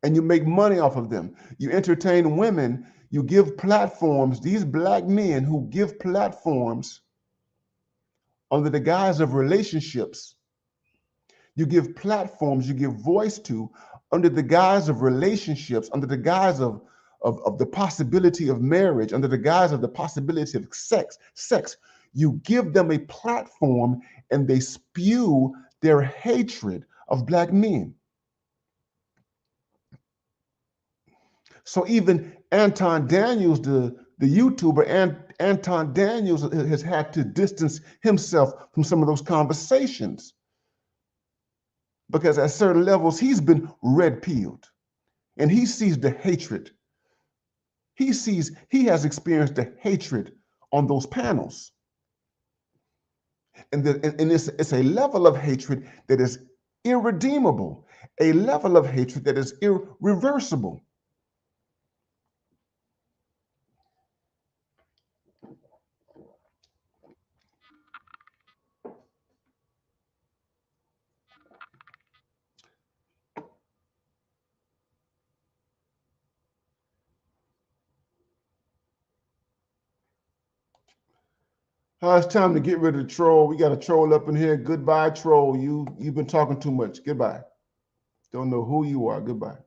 and you make money off of them. You entertain women, you give platforms, these Black men who give platforms under the guise of relationships. You give platforms, you give voice to under the guise of relationships, under the guise of the possibility of marriage, under the guise of the possibility of sex. You give them a platform and they spew their hatred of Black men. So even Anton Daniels, the YouTuber, Anton Daniels has had to distance himself from some of those conversations because at certain levels, he's been red-pilled and he sees the hatred. He has experienced the hatred on those panels. And it's a level of hatred that is irredeemable, a level of hatred that is irreversible. It's time to get rid of the troll. We got a troll up in here. Goodbye, troll. You've been talking too much. Goodbye. Don't know who you are. Goodbye.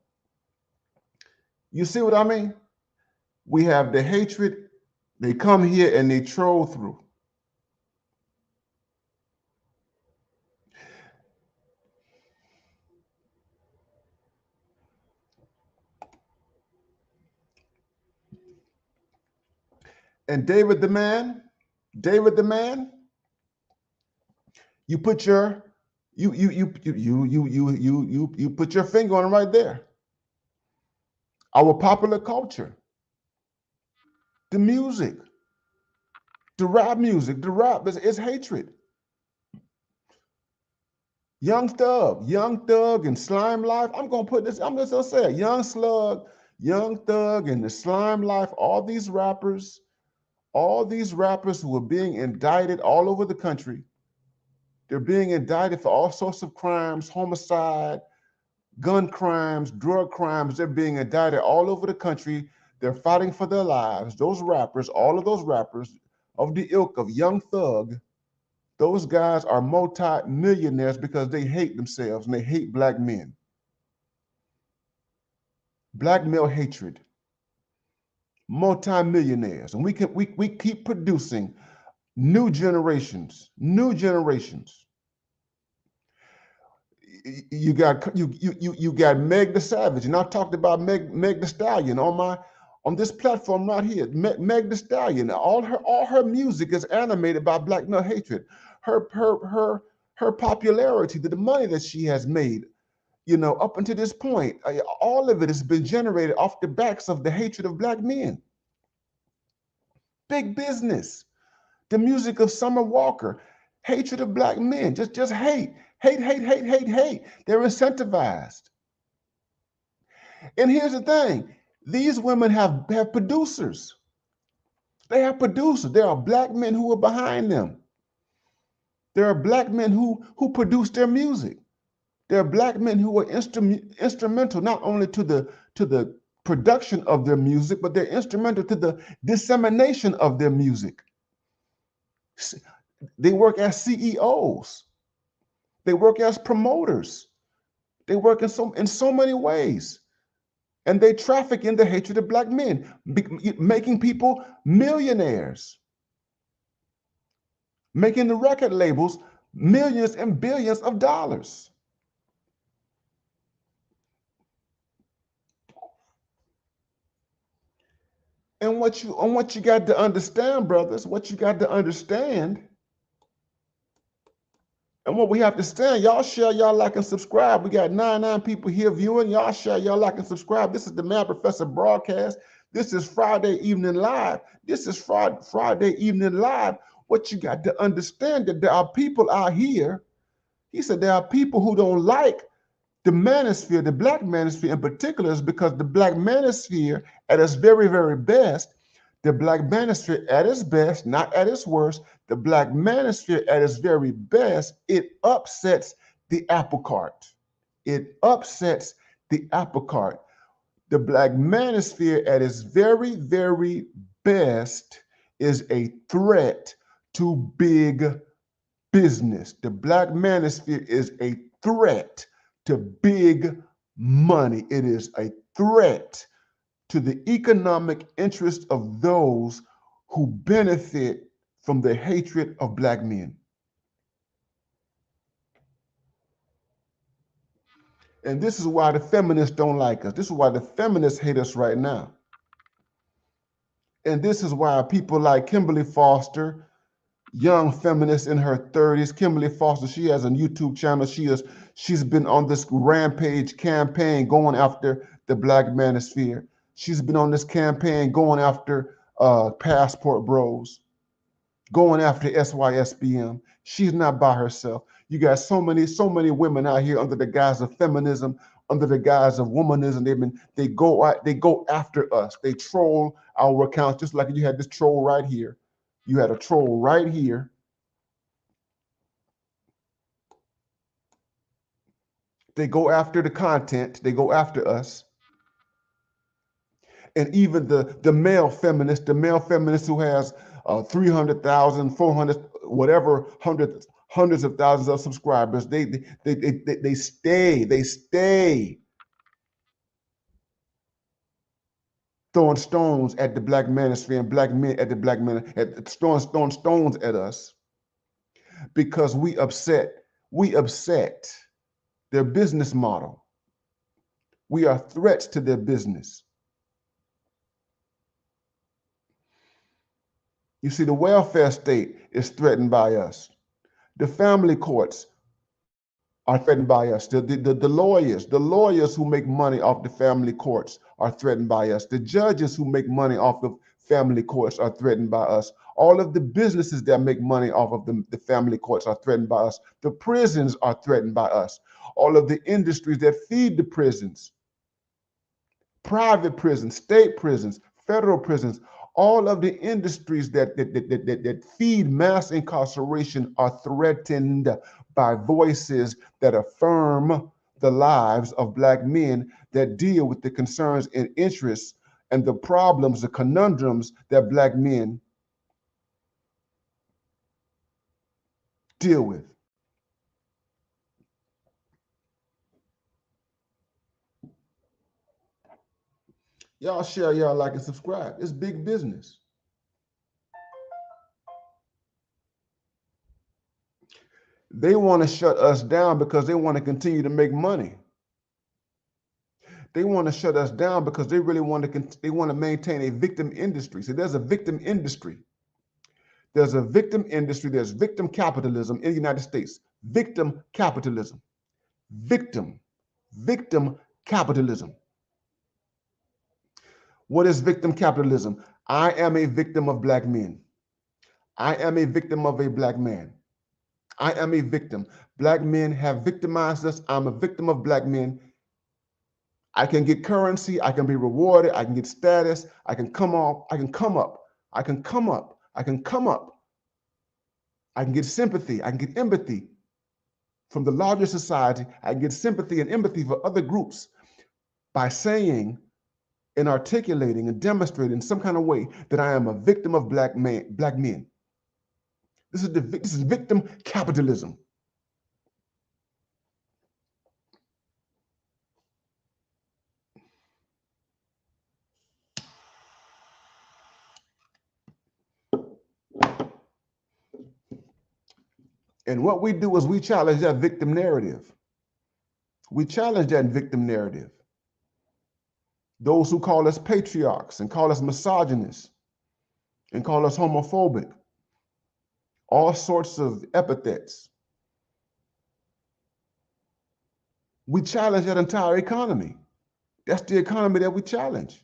You see what I mean? We have the hatred. They come here and they troll through. And David the man, you put your you put your finger on it right there. Our popular culture, the music, the rap music, the rap is hatred. Young Thug and Slime Life. I'm just gonna say it. Young Thug and the Slime Life, all these rappers who are being indicted all over the country. They're being indicted for all sorts of crimes, homicide, gun crimes, drug crimes. They're being indicted all over the country. They're fighting for their lives. Those rappers, all of those rappers of the ilk of Young Thug Those guys are multi-millionaires because they hate themselves and they hate black men. Black male hatred. Multi-millionaires. And we keep producing new generations. You got Meg the Savage, and I talked about Meg the Stallion on this platform right here. Meg the Stallion, all her music is animated by black male hatred. Her popularity, the money that she has made, up until this point, all of it has been generated off the backs of the hatred of black men. Big business. The music of Summer Walker, hatred of black men, just hate. They're incentivized. And here's the thing, these women have producers. They have producers. There are black men who are behind them. There are black men who produce their music. There are black men who are instrumental not only to the production of their music, but they're instrumental to the dissemination of their music. They work as CEOs. They work as promoters. They work in so many ways. And they traffic in the hatred of black men, making people millionaires, making the record labels millions and billions of dollars. And what you got to understand, brothers, what you got to understand, and what we have to stand, y'all share, y'all like and subscribe. We got 99 people here viewing. Y'all share, y'all like and subscribe. This is the Man Professor broadcast. This is Friday Evening Live. This is Friday Evening Live. What you got to understand that there are people out here. He said there are people who don't like the manosphere, the black manosphere in particular, is because the black manosphere at its very, very best, the black manosphere at its best, not at its worst, the black manosphere at its very best, it upsets the apple cart. It upsets the apple cart. The black manosphere at its very, very best is a threat to big business. The black manosphere is a threat to big money. It is a threat to the economic interest of those who benefit from the hatred of black men. And this is why the feminists don't like us. This is why the feminists hate us right now. And this is why people like Kimberly Foster, young feminist in her 30s, Kimberly Foster, she has a YouTube channel. She's been on this rampage campaign going after the black manosphere. She's been on this campaign going after passport bros, going after SYSBM. She's not by herself. You got so many women out here under the guise of feminism, under the guise of womanism. They go after us. They troll our accounts, just like you had this troll right here. You had a troll right here. They go after the content. They go after us. And even the male feminist who has 300,000, 400, whatever, hundreds of thousands of subscribers, they stay throwing stones at the black manosphere and black men at the black men, throwing stones at us because we upset their business model. We are threats to their business. You see, the welfare state is threatened by us. The family courts are threatened by us. The lawyers who make money off the family courts are threatened by us. The judges who make money off the family courts are threatened by us. All of the businesses that make money off of the family courts are threatened by us. The prisons are threatened by us. All of the industries that feed the prisons, private prisons, state prisons, federal prisons, all of the industries that feed mass incarceration are threatened by voices that affirm the lives of black men, that deal with the concerns and interests and the problems, the conundrums that black men deal with. Y'all share, y'all like and subscribe. It's big business. They want to shut us down because they want to continue to make money. They want to shut us down because they really want to maintain a victim industry. So there's a victim industry. There's a victim industry. There's victim capitalism in the United States. Victim capitalism. Victim capitalism. What is victim capitalism? I am a victim of black men. I am a victim of a black man. I am a victim. Black men have victimized us. I'm a victim of black men. I can get currency. I can be rewarded. I can get status. I can come off. I can come up. I can come up. I can come up. I can get sympathy. I can get empathy from the larger society. I can get sympathy and empathy for other groups by saying and articulating and demonstrating in some kind of way that I am a victim of black men. This is victim capitalism. And what we do is we challenge that victim narrative. We challenge that victim narrative. Those who call us patriarchs and call us misogynists and call us homophobic, all sorts of epithets. We challenge that entire economy. That's the economy that we challenge.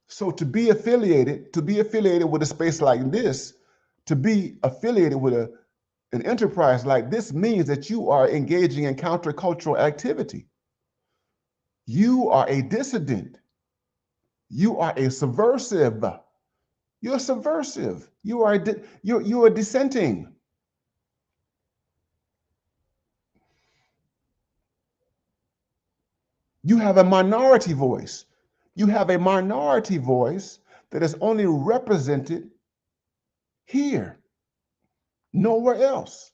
So to be affiliated with a space like this, to be affiliated with an enterprise like this means that you are engaging in countercultural activity. You are a dissident. You are a subversive. You're subversive. You are dissenting. You have a minority voice. You have a minority voice that is only represented here, nowhere else.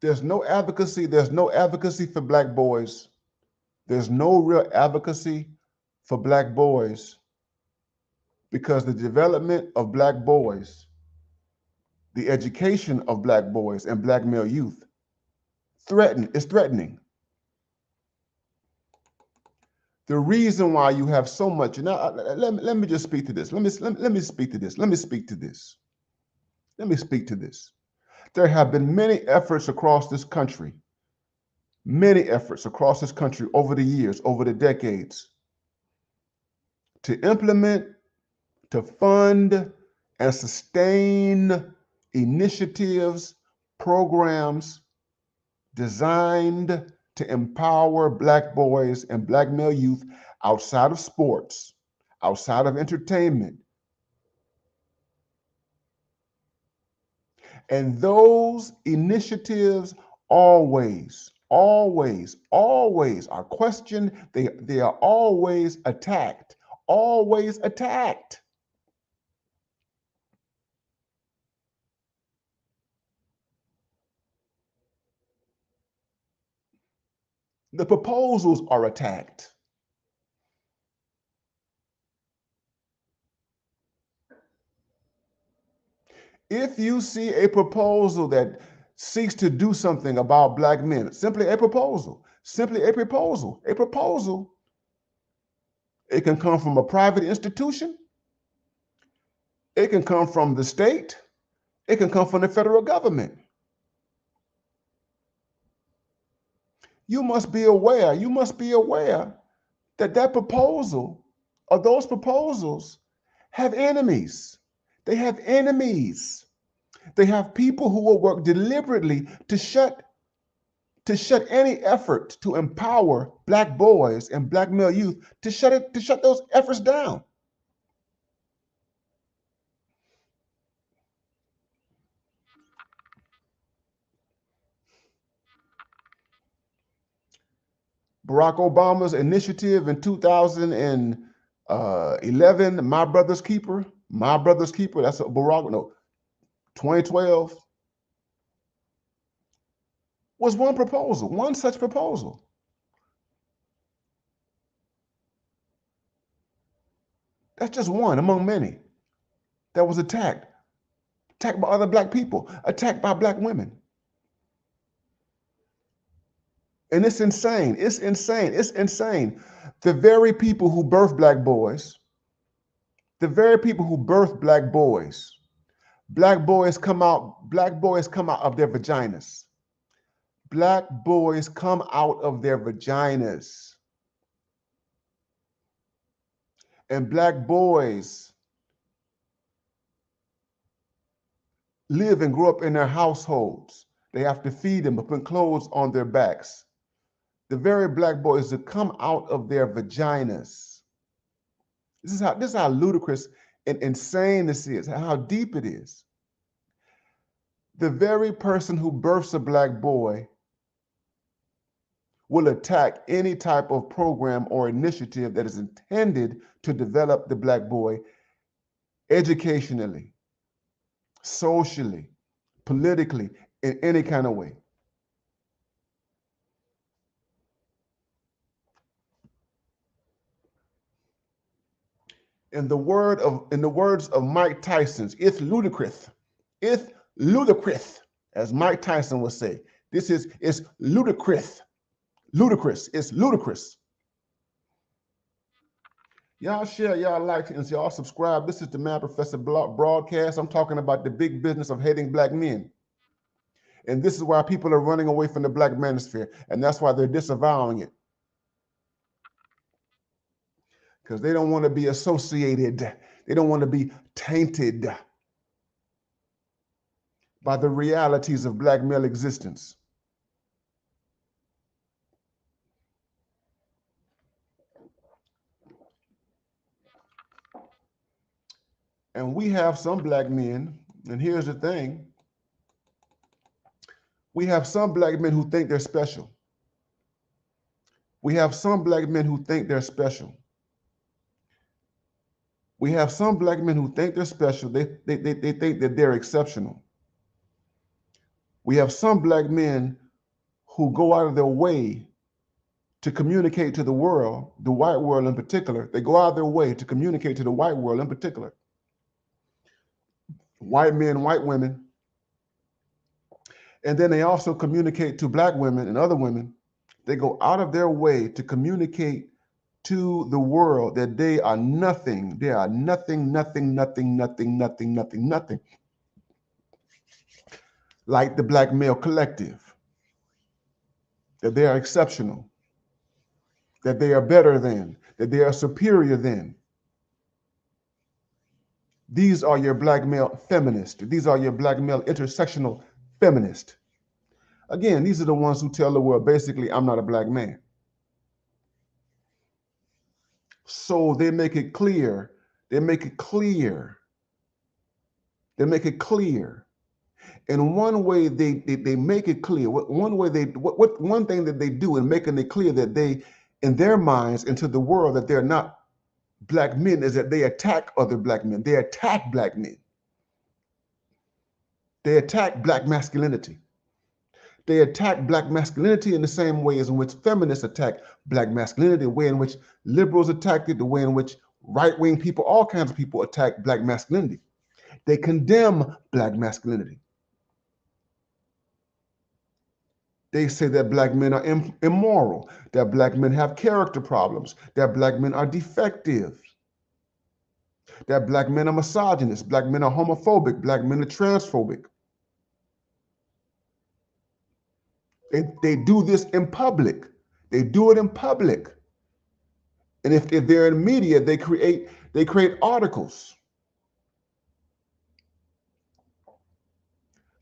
There's no advocacy for black boys. There's no real advocacy for black boys because the development of black boys, the education of black boys and black male youth is threatening. The reason why you have so much, now let me just speak to this. Let me speak to this. Let me speak to this. Let me speak to this. There have been many efforts across this country over the years, over the decades, to implement, to fund, and sustain initiatives, programs designed to empower black boys and black male youth outside of sports, outside of entertainment. And those initiatives always are questioned. They are always attacked. Always attacked. The proposals are attacked. If you see a proposal that seeks to do something about black men, simply a proposal, it can come from a private institution, it can come from the state, it can come from the federal government. You must be aware that proposal or those proposals have enemies. They have enemies. They have people who will work deliberately to shut any effort to empower Black boys and Black male youth, to shut those efforts down. Barack Obama's initiative in 2011, My Brother's Keeper, that's a Barack, no, 2012, was one proposal, one such proposal. That's just one among many that was attacked by other Black people, attacked by Black women. And it's insane. It's insane. It's insane. The very people who birth Black boys, the very people who birth Black boys come out of their vaginas. Black boys come out of their vaginas. And Black boys live and grow up in their households. They have to feed them, put clothes on their backs. The very Black boys that come out of their vaginas. This is how ludicrous and insane this is, how deep it is. The very person who births a Black boy will attack any type of program or initiative that is intended to develop the Black boy educationally, socially, politically, in any kind of way. In the words of Mike Tyson's, it's ludicrous. It's ludicrous, as Mike Tyson would say. It's ludicrous. Ludicrous. It's ludicrous. Y'all share, y'all like, and y'all subscribe. This is the Mad Professor broadcast. I'm talking about the big business of hating Black men. And this is why people are running away from the Black manosphere. And that's why they're disavowing it. Because they don't want to be associated. They don't want to be tainted by the realities of Black male existence. And we have some Black men, and here's the thing, we have some Black men who think they're special. We have some Black men who think they're special. We have some Black men who think they're special. They think that they're exceptional. We have some Black men who go out of their way to communicate to the world, the white world in particular. They go out of their way to communicate to the white world in particular. White men, white women. And then they also communicate to Black women and other women. They go out of their way to communicate to the world that they are nothing. They are nothing, nothing, nothing, nothing, nothing, nothing, nothing. Like the Black male collective. That they are exceptional. That they are better than. That they are superior than. These are your Black male feminists. These are your Black male intersectional feminists. Again, these are the ones who tell the world, basically, I'm not a Black man. So they make it clear. They make it clear. They make it clear. And one way they make it clear. One thing that they do in making it clear that they, in their minds, and to the world, that they're not Black men, is that they attack other Black men. They attack Black men. They attack Black masculinity. They attack Black masculinity in the same way as in which feminists attack Black masculinity, the way in which liberals attack it, the way in which right-wing people, all kinds of people attack Black masculinity. They condemn Black masculinity. They say that Black men are immoral, that Black men have character problems, that Black men are defective, that Black men are misogynist, Black men are homophobic, Black men are transphobic. They do this in public. They do it in public. And if they're in media, they create articles.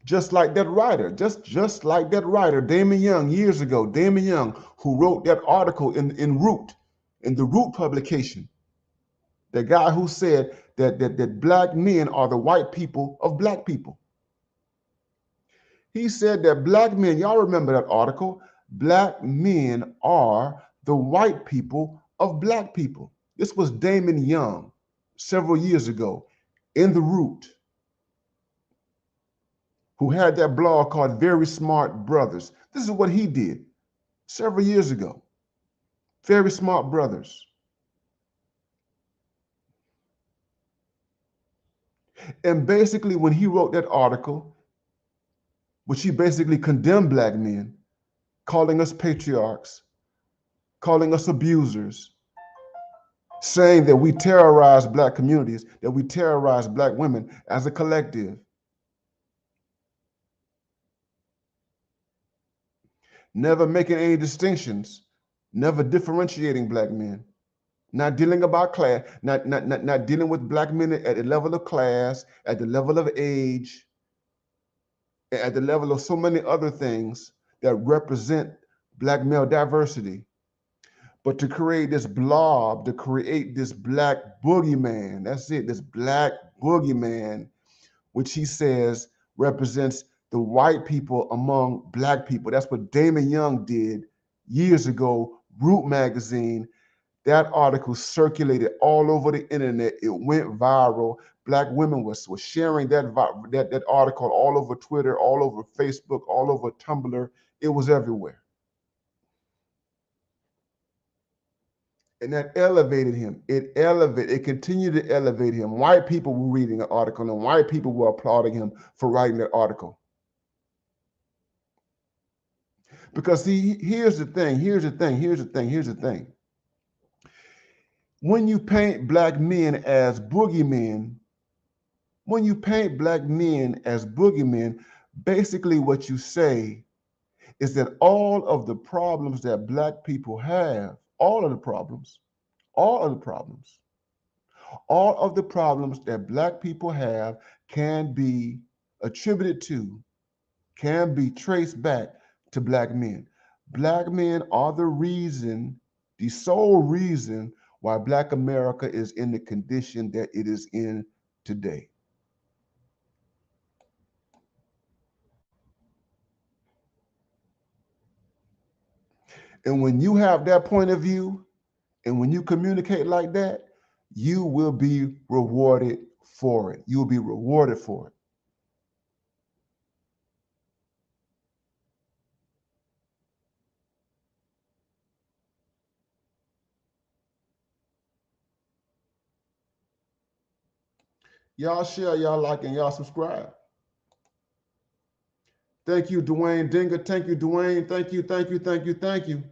Just like that writer, just like that writer, Damon Young, years ago, Damon Young, who wrote that article in Root, in the Root publication. The guy who said that black men are the white people of black people. He said that black men, y'all remember that article? Black men are the white people of black people. This was Damon Young several years ago in the Root, who had that blog called Very Smart Brothers. This is what he did several years ago. Very Smart Brothers. And basically, when he wrote that article, which he basically condemned black men, calling us patriarchs, calling us abusers, saying that we terrorize black communities, that we terrorize black women as a collective. Never making any distinctions, never differentiating black men, not dealing about class, not dealing with black men at the level of class, at the level of age, at the level of so many other things that represent black male diversity. But to create this blob, to create this black boogeyman, that's it, this black boogeyman, which he says represents the white people among black people. That's what Damon Young did years ago, Root magazine. That article circulated all over the internet. It went viral. Black women were sharing that article all over Twitter, all over Facebook, all over Tumblr. It was everywhere. And that elevated him. It continued to elevate him. White people were reading the article and white people were applauding him for writing that article. Because see, here's the thing. When you paint black men as boogeymen, basically what you say is that all of the problems that black people have, all of the problems that black people have can be attributed to, can be traced back to black men. Black men are the reason, the sole reason why Black America is in the condition that it is in today. And when you have that point of view, and when you communicate like that, you will be rewarded for it. You will be rewarded for it. Y'all share, y'all like, and y'all subscribe. Thank you, Dwayne Dinger. Thank you, Dwayne. Thank you.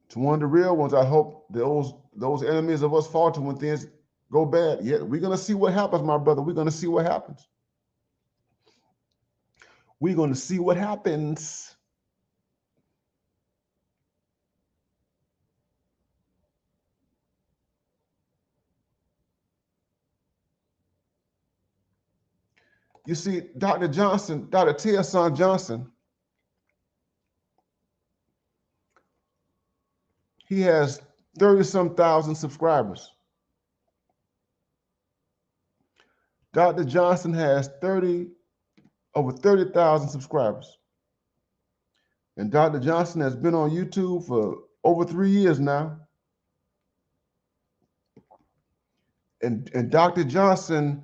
To one of the real ones, I hope those enemies of us falter when things go bad. Yeah, we're gonna see what happens, my brother. We're gonna see what happens. We're gonna see what happens. You see, Dr. Johnson, Dr. T.S. Johnson, he has 30-some thousand subscribers. Dr. Johnson has over 30,000 subscribers. And Dr. Johnson has been on YouTube for over 3 years now. And Dr. Johnson,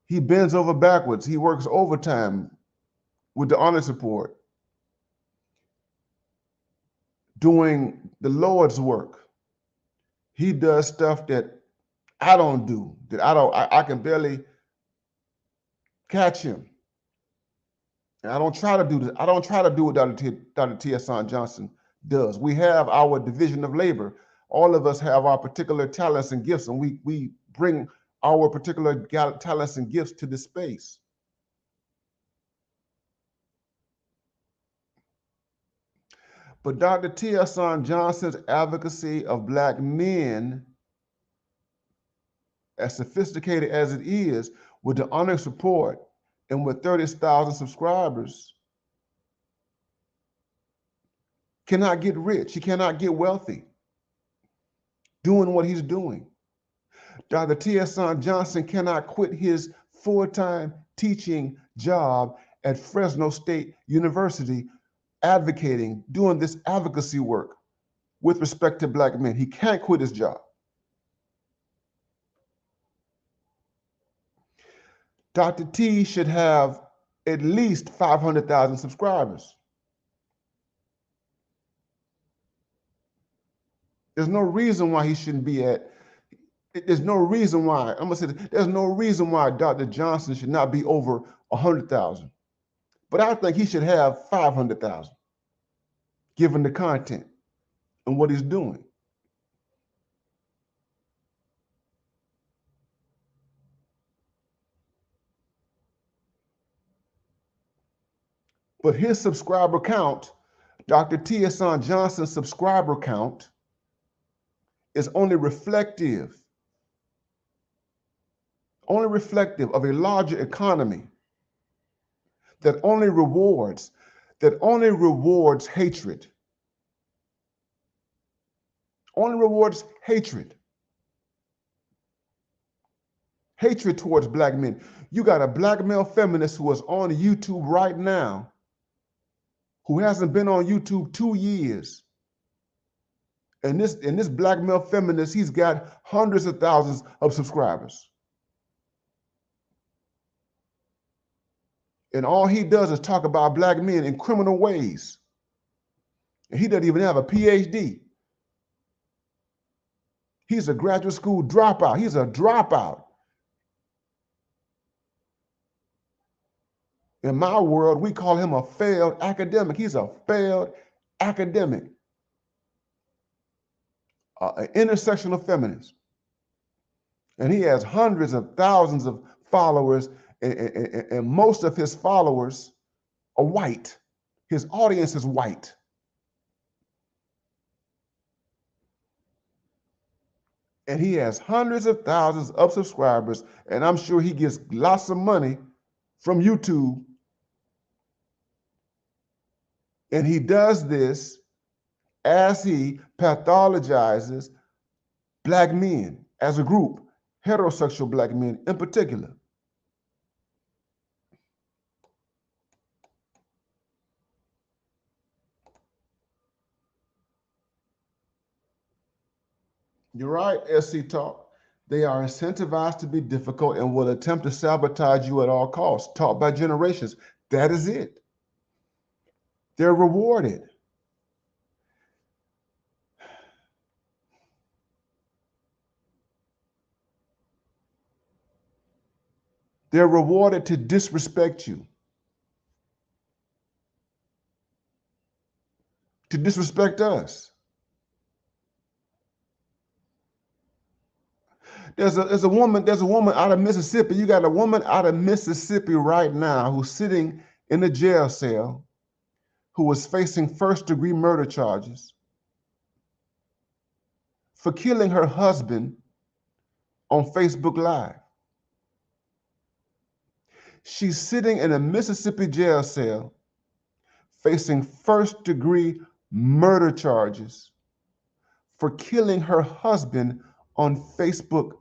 he bends over backwards. He works overtime with the honor support, doing the Lord's work. He does stuff that I don't do, that I can barely catch him. And I don't try to do this. I don't try to do what Dr. T.S. Johnson does. We have our division of labor. All of us have our particular talents and gifts, and we bring our particular talents and gifts to this space. But Dr. T.S. Johnson's advocacy of Black men, as sophisticated as it is, with the honest report and with 30,000 subscribers, cannot get rich. He cannot get wealthy doing what he's doing. Dr. T.S. Johnson cannot quit his full-time teaching job at Fresno State University advocating, doing this advocacy work with respect to Black men. He can't quit his job. Dr. T should have at least 500,000 subscribers. There's no reason why he shouldn't be at, there's no reason why, I'm gonna say this, there's no reason why Dr. Johnson should not be over 100,000. But I think he should have 500,000, given the content and what he's doing. But his subscriber count, Dr. T.S. Johnson's subscriber count, is only reflective of a larger economy that only rewards hatred. Only rewards hatred. Hatred towards Black men. You got a Black male feminist who is on YouTube right now, who hasn't been on YouTube 2 years. And this Black male feminist, he's got hundreds of thousands of subscribers. And all he does is talk about Black men in criminal ways. And he doesn't even have a PhD. He's a graduate school dropout. He's a dropout. In my world, we call him a failed academic. He's a failed academic, an intersectional feminist. And he has hundreds of thousands of followers, and most of his followers are white. His audience is white. And he has hundreds of thousands of subscribers, and I'm sure he gets lots of money from YouTube. And he does this as he pathologizes Black men as a group, heterosexual Black men in particular. You're right, SC Talk. They are incentivized to be difficult and will attempt to sabotage you at all costs, taught by generations. That is it. They're rewarded. They're rewarded to disrespect you, to disrespect us. There's a woman out of Mississippi. You got a woman out of Mississippi right now who's sitting in a jail cell, who was facing first-degree murder charges for killing her husband on Facebook Live. She's sitting in a Mississippi jail cell facing first-degree murder charges for killing her husband on Facebook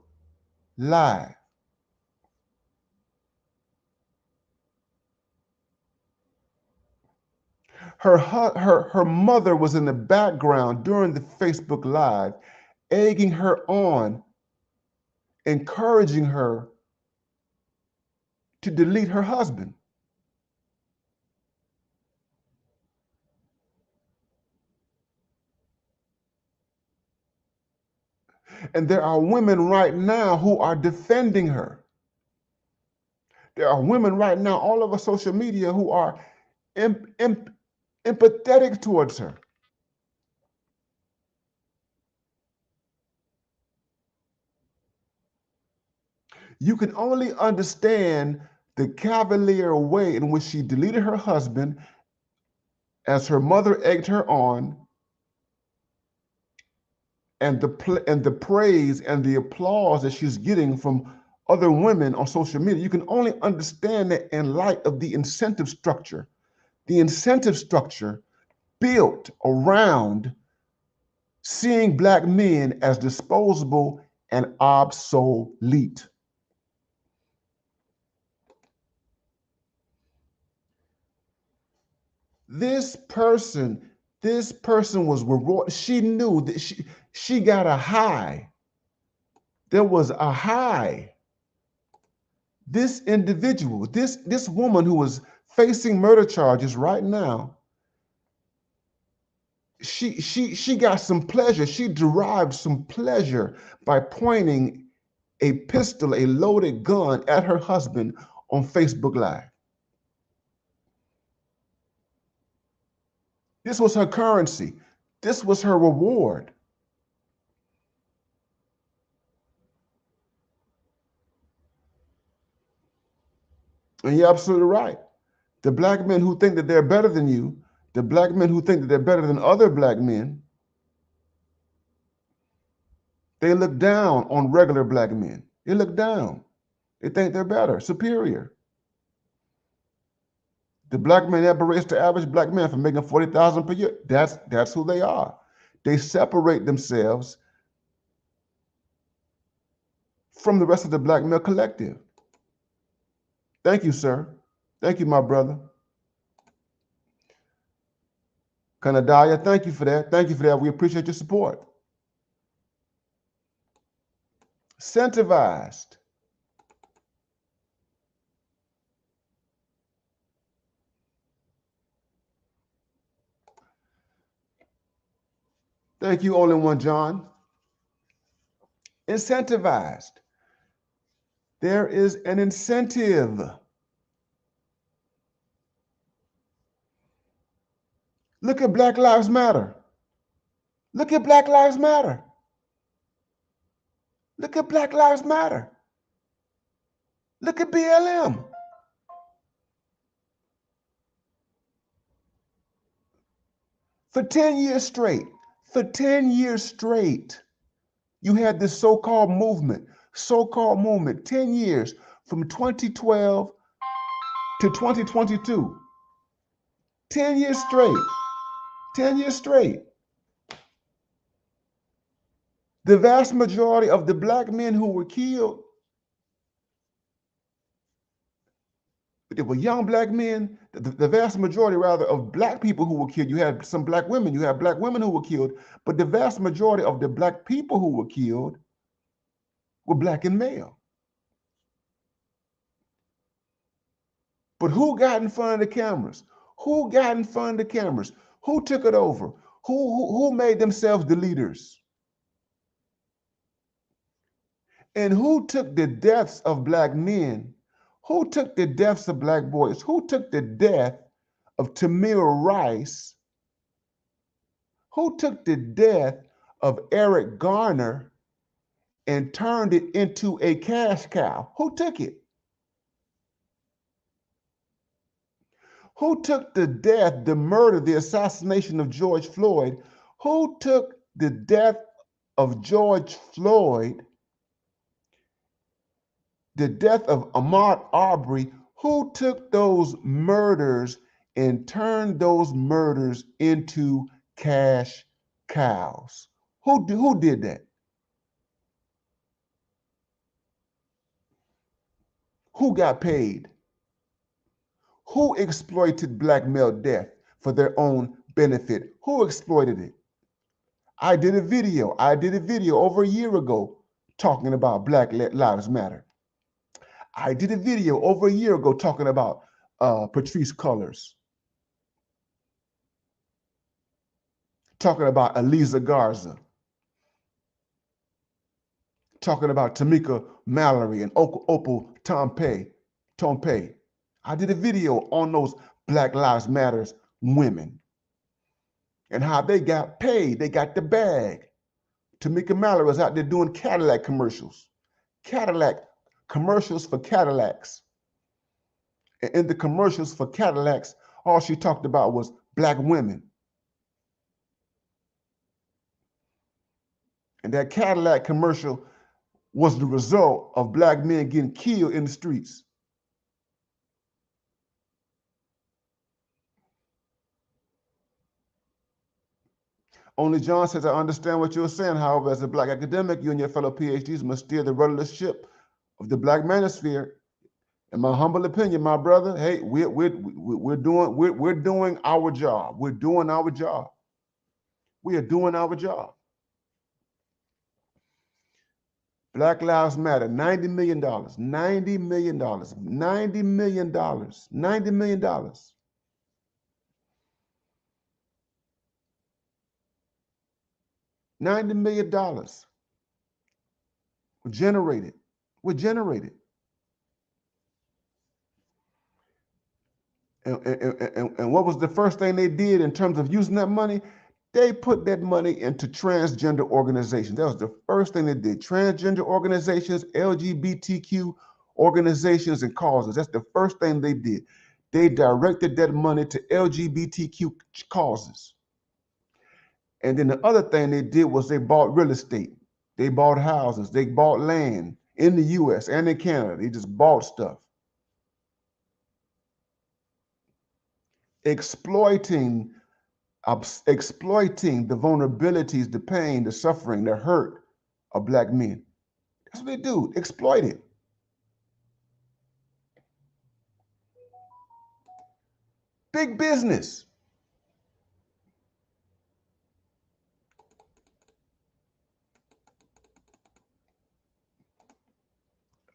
Live. Her mother was in the background during the Facebook Live, egging her on, encouraging her to delete her husband. And there are women right now who are defending her. There are women right now all over social media who are empathetic towards her. You can only understand the cavalier way in which she deleted her husband as her mother egged her on, and the praise and the applause that she's getting from other women on social media, you can only understand that in light of the incentive structure. The incentive structure built around seeing Black men as disposable and obsolete. This person was rewarded. She knew that she got a high. There was a high. This individual, this woman who was facing murder charges right now, she got some pleasure. She derived some pleasure by pointing a pistol, a loaded gun at her husband on Facebook Live. This was her currency. This was her reward. And you're absolutely right. The Black men who think that they're better than you, the Black men who think that they're better than other Black men, they look down on regular Black men. They look down. They think they're better, superior. The Black man that berates the average Black man for making $40,000 per year, that's who they are. They separate themselves from the rest of the Black male collective. Thank you, sir. Thank you, my brother. Kanadaya, thank you for that. Thank you for that. We appreciate your support. Incentivized. Thank you, Only One John. Incentivized. There is an incentive. Look at Black Lives Matter. Look at Black Lives Matter. Look at Black Lives Matter. Look at BLM. For 10 years straight, you had this so-called movement, 10 years from 2012 to 2022. 10 years straight. 10 years straight. The vast majority of the Black men who were killed, they were young Black men. The vast majority, rather, of Black people who were killed, you had some Black women, you had Black women who were killed, but the vast majority of the Black people who were killed were Black and male. But who got in front of the cameras? Who got in front of the cameras? Who took it over? Who made themselves the leaders? And who took the deaths of Black men? Who took the deaths of Black boys? Who took the death of Tamir Rice? Who took the death of Eric Garner and turned it into a cash cow? Who took it? Who took the death, the murder, the assassination of George Floyd? Who took the death of George Floyd, the death of Ahmaud Arbery? Who took those murders and turned those murders into cash cows? Who did that? Who got paid? Who exploited Black male death for their own benefit? Who exploited it? I did a video over a year ago talking about Black Lives Matter. I did a video over a year ago talking about Patrisse Cullors, talking about Eliza Garza, talking about Tamika Mallory and Opal Tompe. I did a video on those Black Lives Matters women and how they got paid. They got the bag. Tamika Mallory was out there doing Cadillac commercials. Cadillac commercials for Cadillacs. And in the commercials for Cadillacs, all she talked about was black women. And that Cadillac commercial was the result of black men getting killed in the streets. Only John says, I understand what you're saying. However, as a black academic, you and your fellow PhDs must steer the rudderless ship of the black manosphere. In my humble opinion, my brother, hey, we're doing our job. We're doing our job. We are doing our job. Black Lives Matter, $90 million, $90 million, $90 million, $90 million. $90 million were generated. And what was the first thing they did in terms of using that money? They put that money into transgender organizations. That was the first thing they did. Transgender organizations, LGBTQ organizations and causes. That's the first thing they did. They directed that money to LGBTQ causes. And then the other thing they did was they bought real estate. They bought houses. They bought land in the US and in Canada. They just bought stuff. Exploiting the vulnerabilities, the pain, the suffering, the hurt of black men. That's what they do, exploit it. Big business.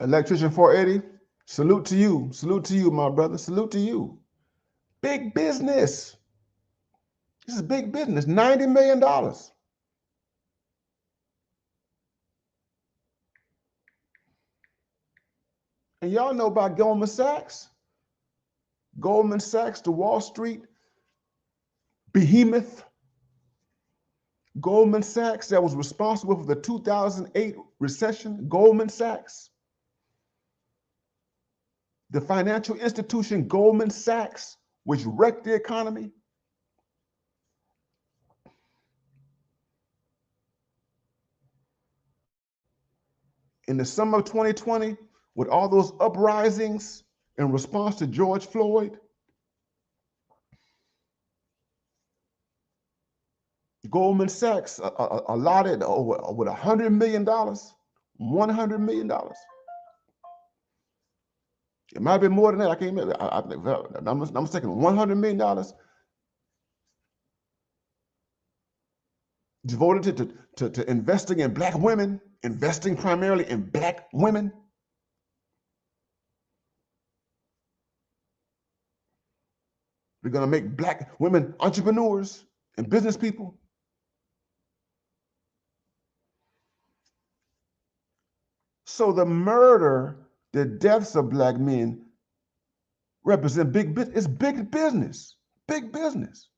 Electrician 480, salute to you, my brother, salute to you. Big business. This is big business, $90 million. And y'all know about Goldman Sachs? Goldman Sachs, the Wall Street behemoth. Goldman Sachs, that was responsible for the 2008 recession. Goldman Sachs. The financial institution Goldman Sachs, which wrecked the economy. In the summer of 2020, with all those uprisings in response to George Floyd, Goldman Sachs allotted over $100 million, $100 million. It might be more than that. I can't remember. I'm mistaken. $100 million devoted to investing in black women, investing primarily in black women. We're going to make black women entrepreneurs and business people. So the murder, the deaths of black men represent big business. It's big business, big business.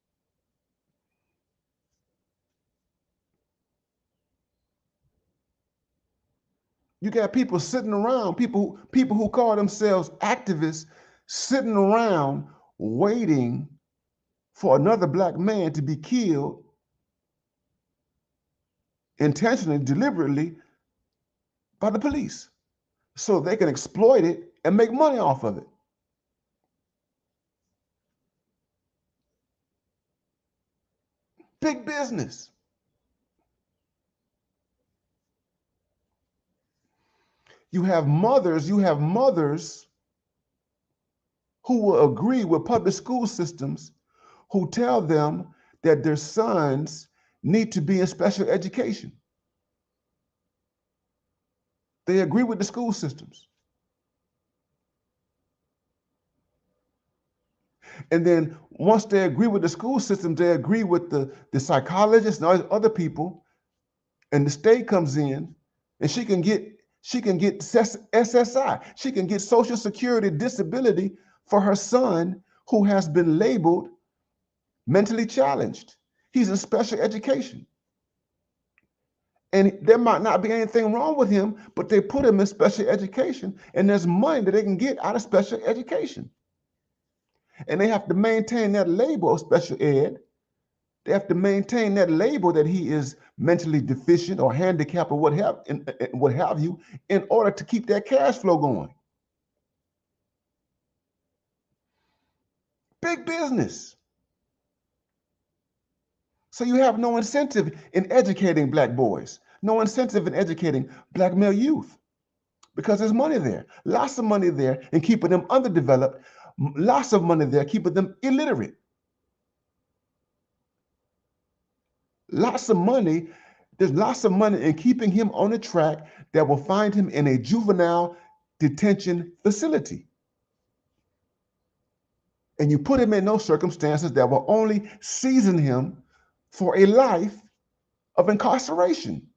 You got people sitting around, people who call themselves activists, sitting around waiting for another black man to be killed intentionally, deliberately by the police, so they can exploit it and make money off of it. Big business. You have mothers who will agree with public school systems who tell them that their sons need to be in special education. They agree with the school systems. And then once they agree with the school system, they agree with the psychologists and all these other people, and the state comes in and she can get SSI. She can get Social Security disability for her son who has been labeled mentally challenged. He's in special education. And there might not be anything wrong with him, but they put him in special education, and there's money that they can get out of special education. And they have to maintain that label of special ed. They have to maintain that label that he is mentally deficient or handicapped or what have you, in order to keep that cash flow going. Big business. So you have no incentive in educating black boys, no incentive in educating black male youth, because there's money there, lots of money there in keeping them underdeveloped, lots of money there keeping them illiterate. Lots of money, there's lots of money in keeping him on a track that will find him in a juvenile detention facility. And you put him in those circumstances that will only season him for a life of incarceration.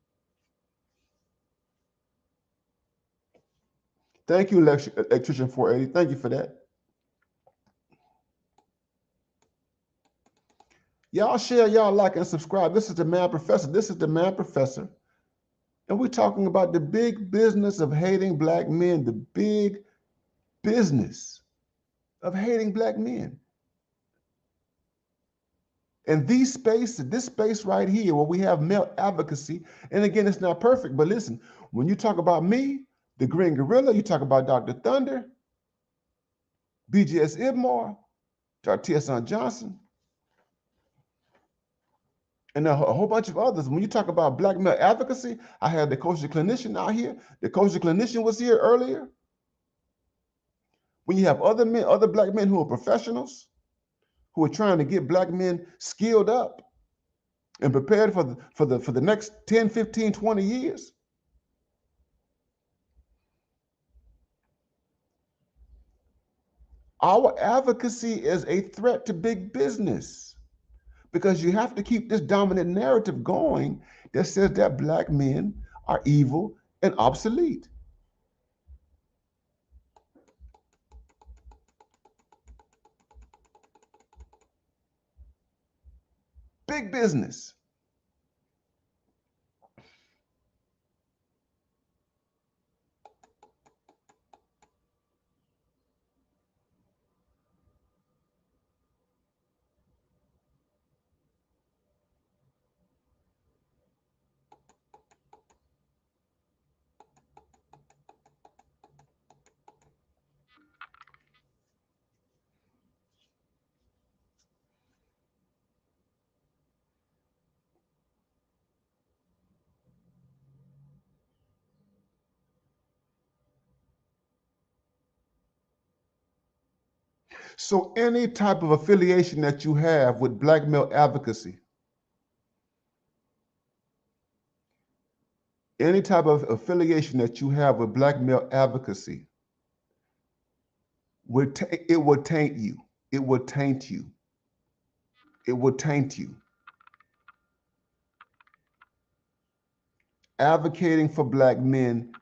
Thank you, Electrician 480. Thank you for that. Y'all share, y'all like, and subscribe. This is the Man Professor. This is the Man Professor. And we're talking about the big business of hating black men, the big business of hating black men. And this space right here where we have male advocacy, and again, it's not perfect, but listen, when you talk about me, the Green Gorilla, you talk about Dr. Thunder, BGS Ibmore, Dr. T.S. Johnson, and a whole bunch of others. When you talk about black male advocacy, I had the kosher clinician out here. The kosher clinician was here earlier. When you have other men, other black men who are professionals, who are trying to get black men skilled up and prepared for the next 10, 15, 20 years. Our advocacy is a threat to big business, because you have to keep this dominant narrative going that says that black men are evil and obsolete. Big business. So any type of affiliation that you have with black male advocacy, any type of affiliation that you have with black male advocacy, it will taint you. It will taint you. It will taint you. Advocating for black men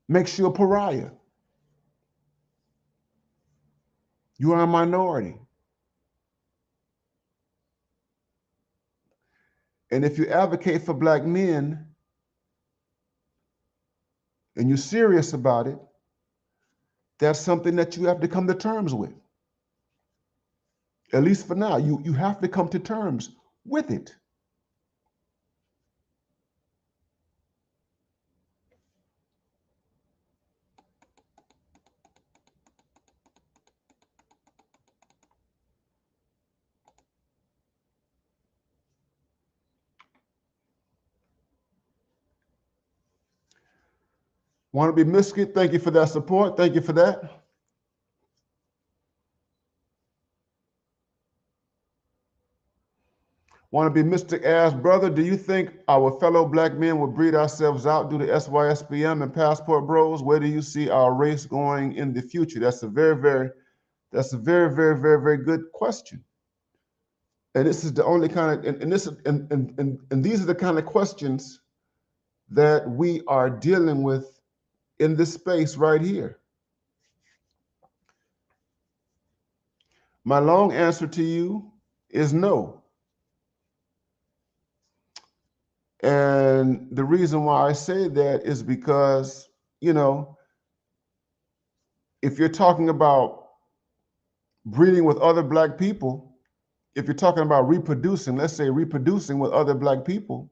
makes you a pariah. You are a minority. And if you advocate for black men and you're serious about it, that's something that you have to come to terms with. At least for now, you have to come to terms with it. Want to be Miskit? Thank you for that support. Thank you for that. Want to be Mystic Ass Brother? Do you think our fellow black men will breed ourselves out due to SYSBM and passport bros? Where do you see our race going in the future? That's a very, very good question. And this is the only kind of, and these are the kind of questions that we are dealing with in this space right here. My long answer to you is no. And the reason why I say that is because, you know, if you're talking about breeding with other Black people, if you're talking about reproducing, let's say reproducing with other Black people,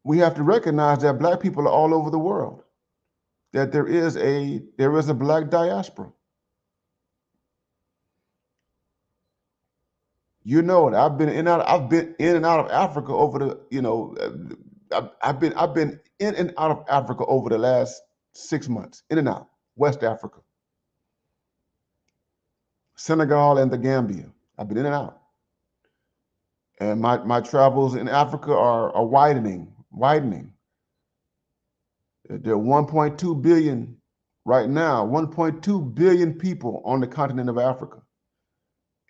we have to recognize that Black people are all over the world, that there is a Black diaspora. You know it. I've been in and out of Africa over the, you know, I've been in and out of Africa over the last 6 months, in and out. West Africa, Senegal, and the Gambia. I've been in and out. And my travels in Africa are widening. There are 1.2 billion right now, 1.2 billion people on the continent of Africa.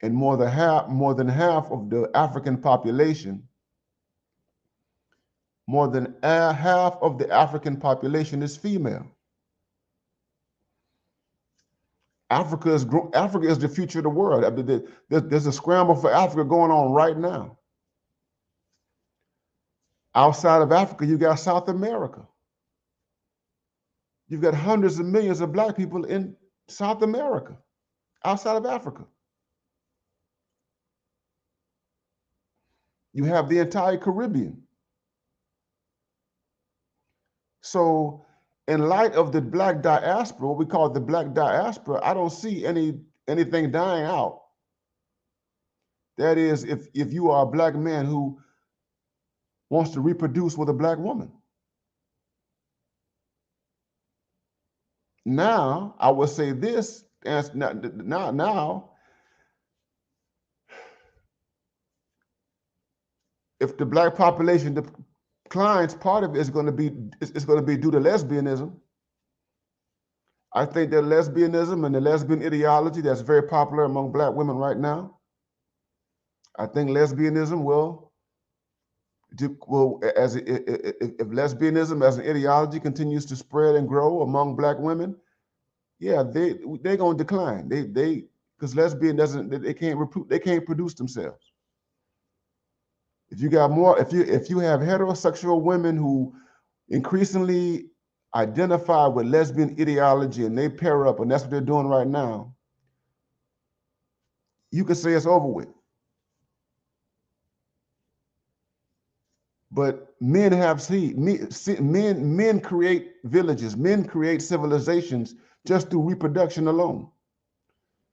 And more than half of the African population, more than half of the African population is female. Africa is the future of the world. I mean, there's a scramble for Africa going on right now. Outside of Africa, you got South America. You've got hundreds of millions of Black people in South America, outside of Africa. You have the entire Caribbean. So in light of the Black diaspora, what we call the Black diaspora, I don't see anything dying out. That is, if you are a Black man who wants to reproduce with a Black woman. Now, I would say this, and now, if the Black population declines, part of it is going to be due to lesbianism. I think that lesbianism and the lesbian ideology that's very popular among Black women right now, I think lesbianism if lesbianism as an ideology continues to spread and grow among Black women, yeah, they're going to decline. Because lesbian they can't produce themselves. If you got more, if you have heterosexual women who increasingly identify with lesbian ideology and they pair up, and that's what they're doing right now, you could say it's over with. But men create villages, men create civilizations just through reproduction alone.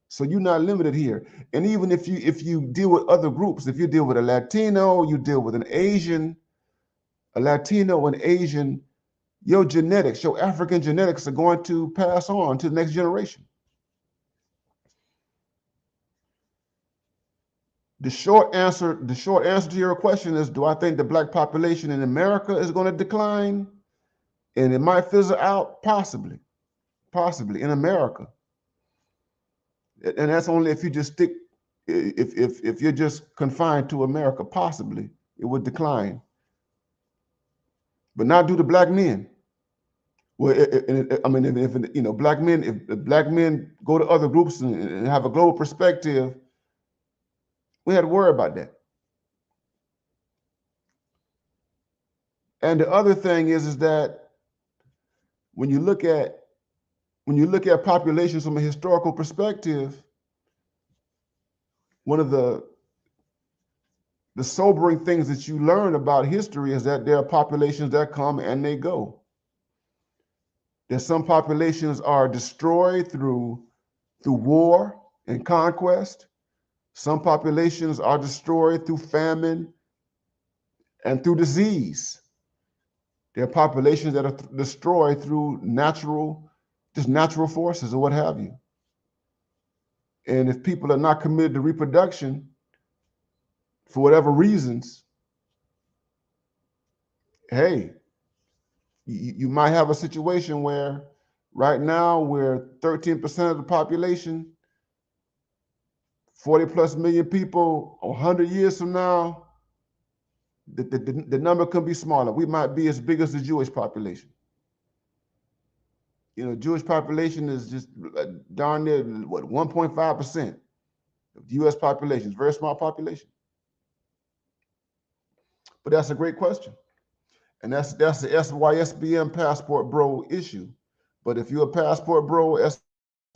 So you're not limited here. And even if you deal with other groups, if you deal with a Latino, you deal with an Asian, your genetics, your African genetics are going to pass on to the next generation. The short answer to your question is, do I think the Black population in America is going to decline? And it might fizzle out, possibly in America. And that's only if you just if you're just confined to America, possibly it would decline. But not due to Black men. Well, I mean, if Black men go to other groups and have a global perspective, we had to worry about that. And the other thing is that when you look at populations from a historical perspective, one of the sobering things that you learn about history is that there are populations that come and they go. That some populations are destroyed through war and conquest. Some populations are destroyed through famine and through disease. There are populations that are destroyed through natural forces or what have you. And if people are not committed to reproduction for whatever reasons, hey, you might have a situation where right now we're 13% of the population, 40 plus million people. 100 years from now, the number can be smaller. We might be as big as the Jewish population. You know, Jewish population is just darn near what 1.5% of the U.S. population. It's a very small population. But that's a great question, and that's the SYSBM passport bro issue. But if you're a passport bro,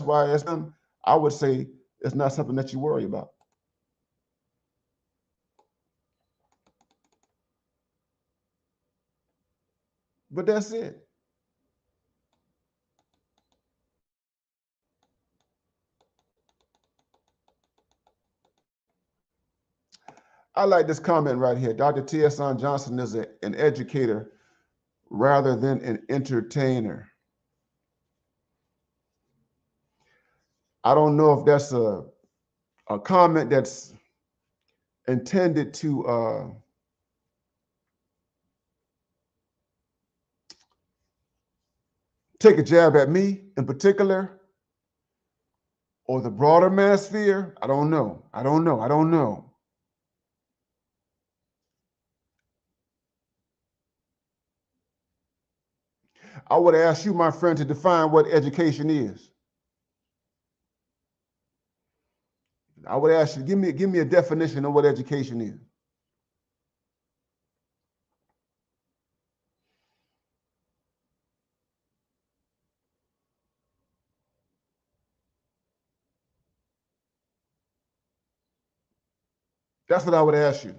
SYSBM, I would say it's not something that you worry about. But that's it. I like this comment right here. Dr. T.S.N. Johnson is an educator rather than an entertainer. I don't know if that's a comment that's intended to take a jab at me in particular or the broader manosphere. I don't know. I don't know. I don't know. I would ask you, my friend, to define what education is. I would ask you, give me a definition of what education is. That's what I would ask you.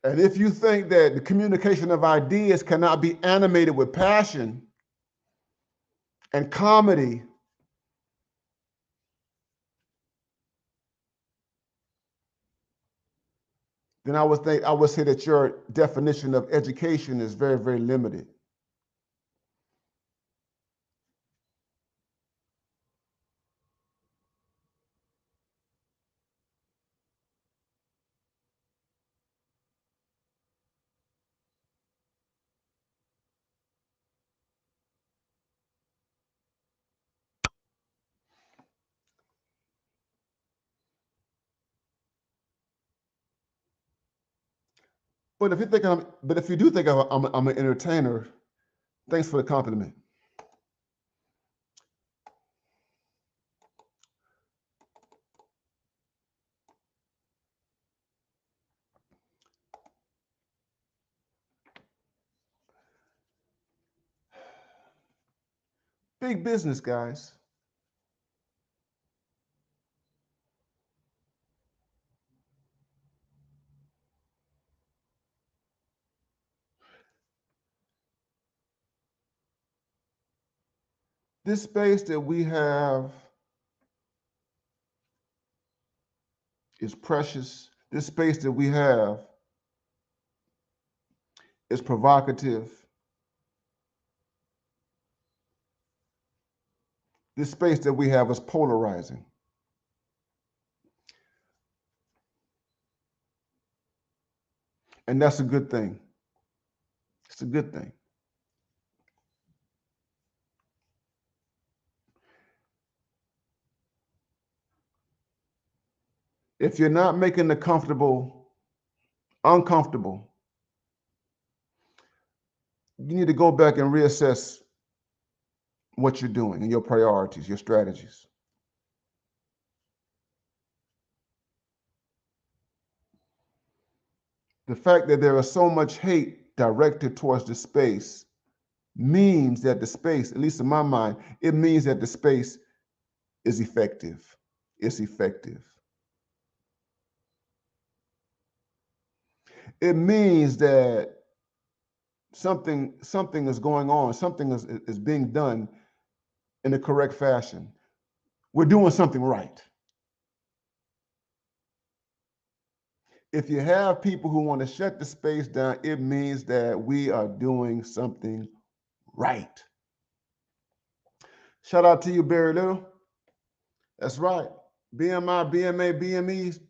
And if you think that the communication of ideas cannot be animated with passion and comedy, then I would say that your definition of education is very, very limited. But if you do think I'm an entertainer, thanks for the compliment. Big business, guys. This space that we have is precious. This space that we have is provocative. This space that we have is polarizing. And that's a good thing. It's a good thing. If you're not making the comfortable uncomfortable, you need to go back and reassess what you're doing and your priorities, your strategies. The fact that there is so much hate directed towards the space means that the space, at least in my mind, it means that the space is effective. It's effective. It means that something is going on, something is being done in the correct fashion. We're doing something right. If you have people who want to shut the space down, it means that we are doing something right. Shout out to you, Barry Little. That's right. BMI, BMA, BMEs,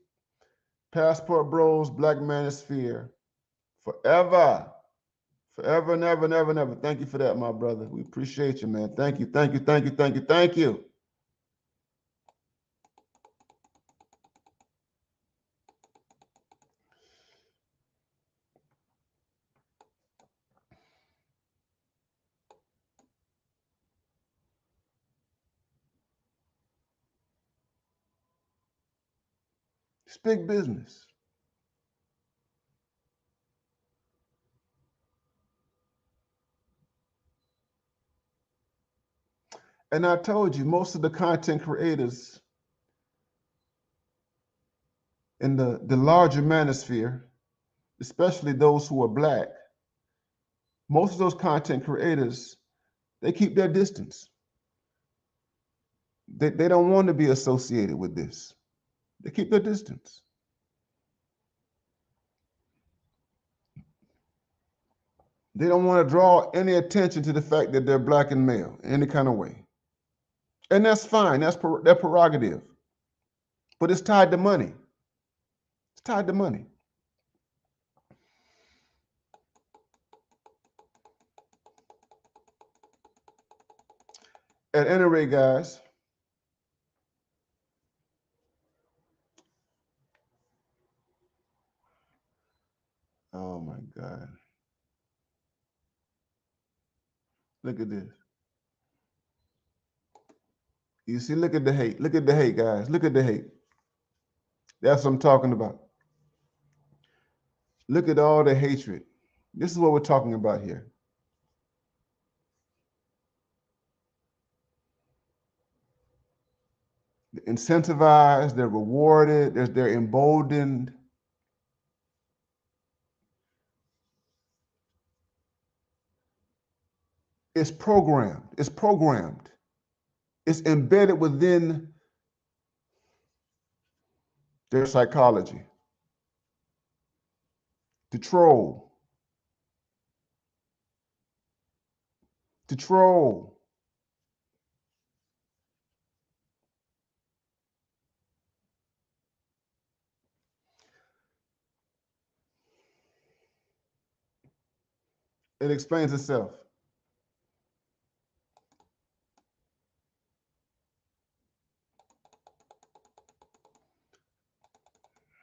Passport Bros, Black Manosphere. Forever. Forever, never, never, never. Thank you for that, my brother. We appreciate you, man. Thank you, thank you, thank you, thank you, thank you. It's big business. And I told you, most of the content creators in the larger manosphere, especially those who are Black, most of those content creators, they keep their distance. They don't want to be associated with this. They keep their distance. They don't want to draw any attention to the fact that they're Black and male in any kind of way. And that's fine. That's their prerogative. But it's tied to money. It's tied to money. At any rate, guys, oh my God. Look at this. You see, look at the hate. Look at the hate, guys. Look at the hate. That's what I'm talking about. Look at all the hatred. This is what we're talking about here. They're incentivized, they're rewarded, they're emboldened. It's programmed. It's programmed. It's embedded within their psychology. To troll. To troll. It explains itself.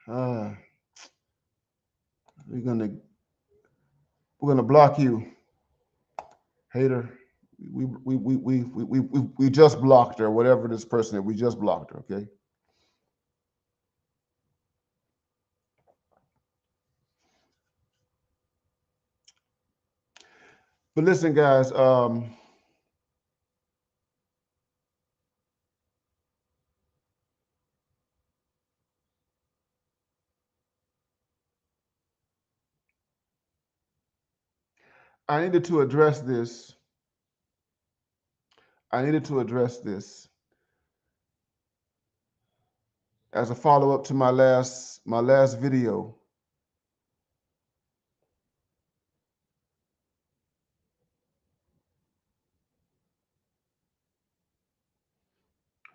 Uh, we're gonna block you, hater. We just blocked her, whatever this person is. We just blocked her. Okay. But listen, guys. I needed to address this. I needed to address this as a follow-up to my last video.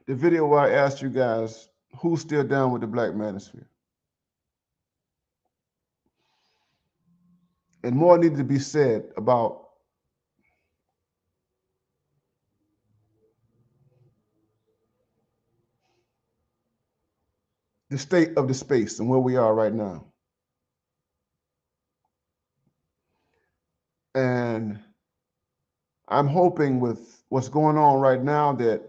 The video where I asked you guys who's still down with the Black Manosphere. And more needed to be said about the state of the space and where we are right now. And I'm hoping with what's going on right now that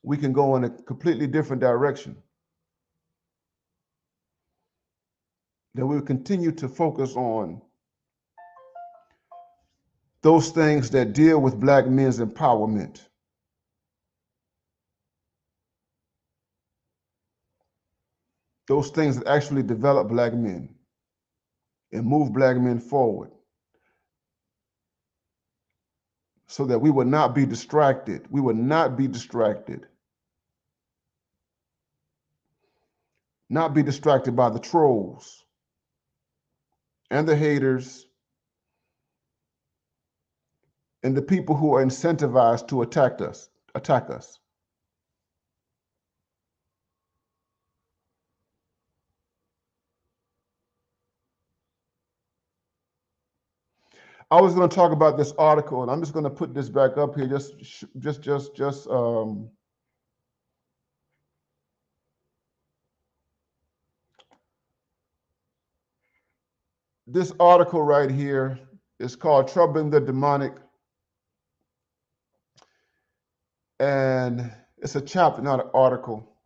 we can go in a completely different direction. That we'll continue to focus on those things that deal with Black men's empowerment. Those things that actually develop Black men and move Black men forward so that we will not be distracted. We will not be distracted. Not be distracted by the trolls and the haters and the people who are incentivized to attack us. I was going to talk about this article, and I'm just going to put this back up here. This article right here is called "Troubling the Demonic," and it's a chapter, not an article.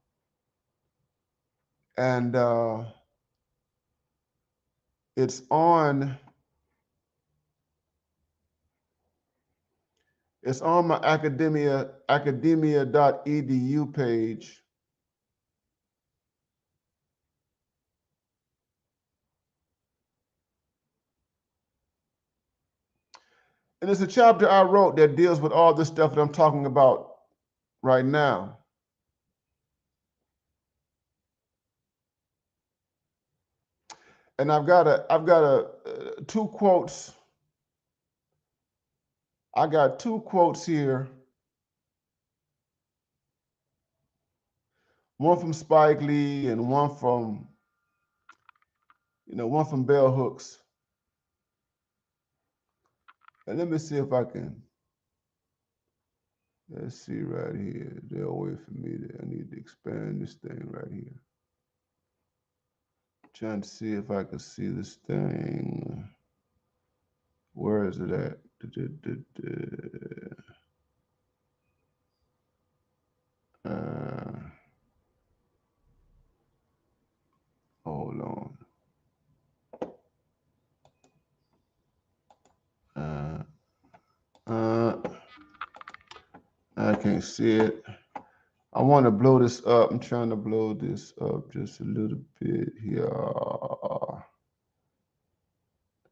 And it's on my academia.edu page. And it's a chapter I wrote that deals with all this stuff that I'm talking about right now. And I've got two quotes. I got two quotes here. One from Spike Lee and one from Bell Hooks. And let me see if I can. Let's see right here. They'll wait for me. I need to expand this thing right here. Trying to see if I can see this thing. Where is it at? Hold on. I can't see it. I want to blow this up. I'm trying to blow this up just a little bit here.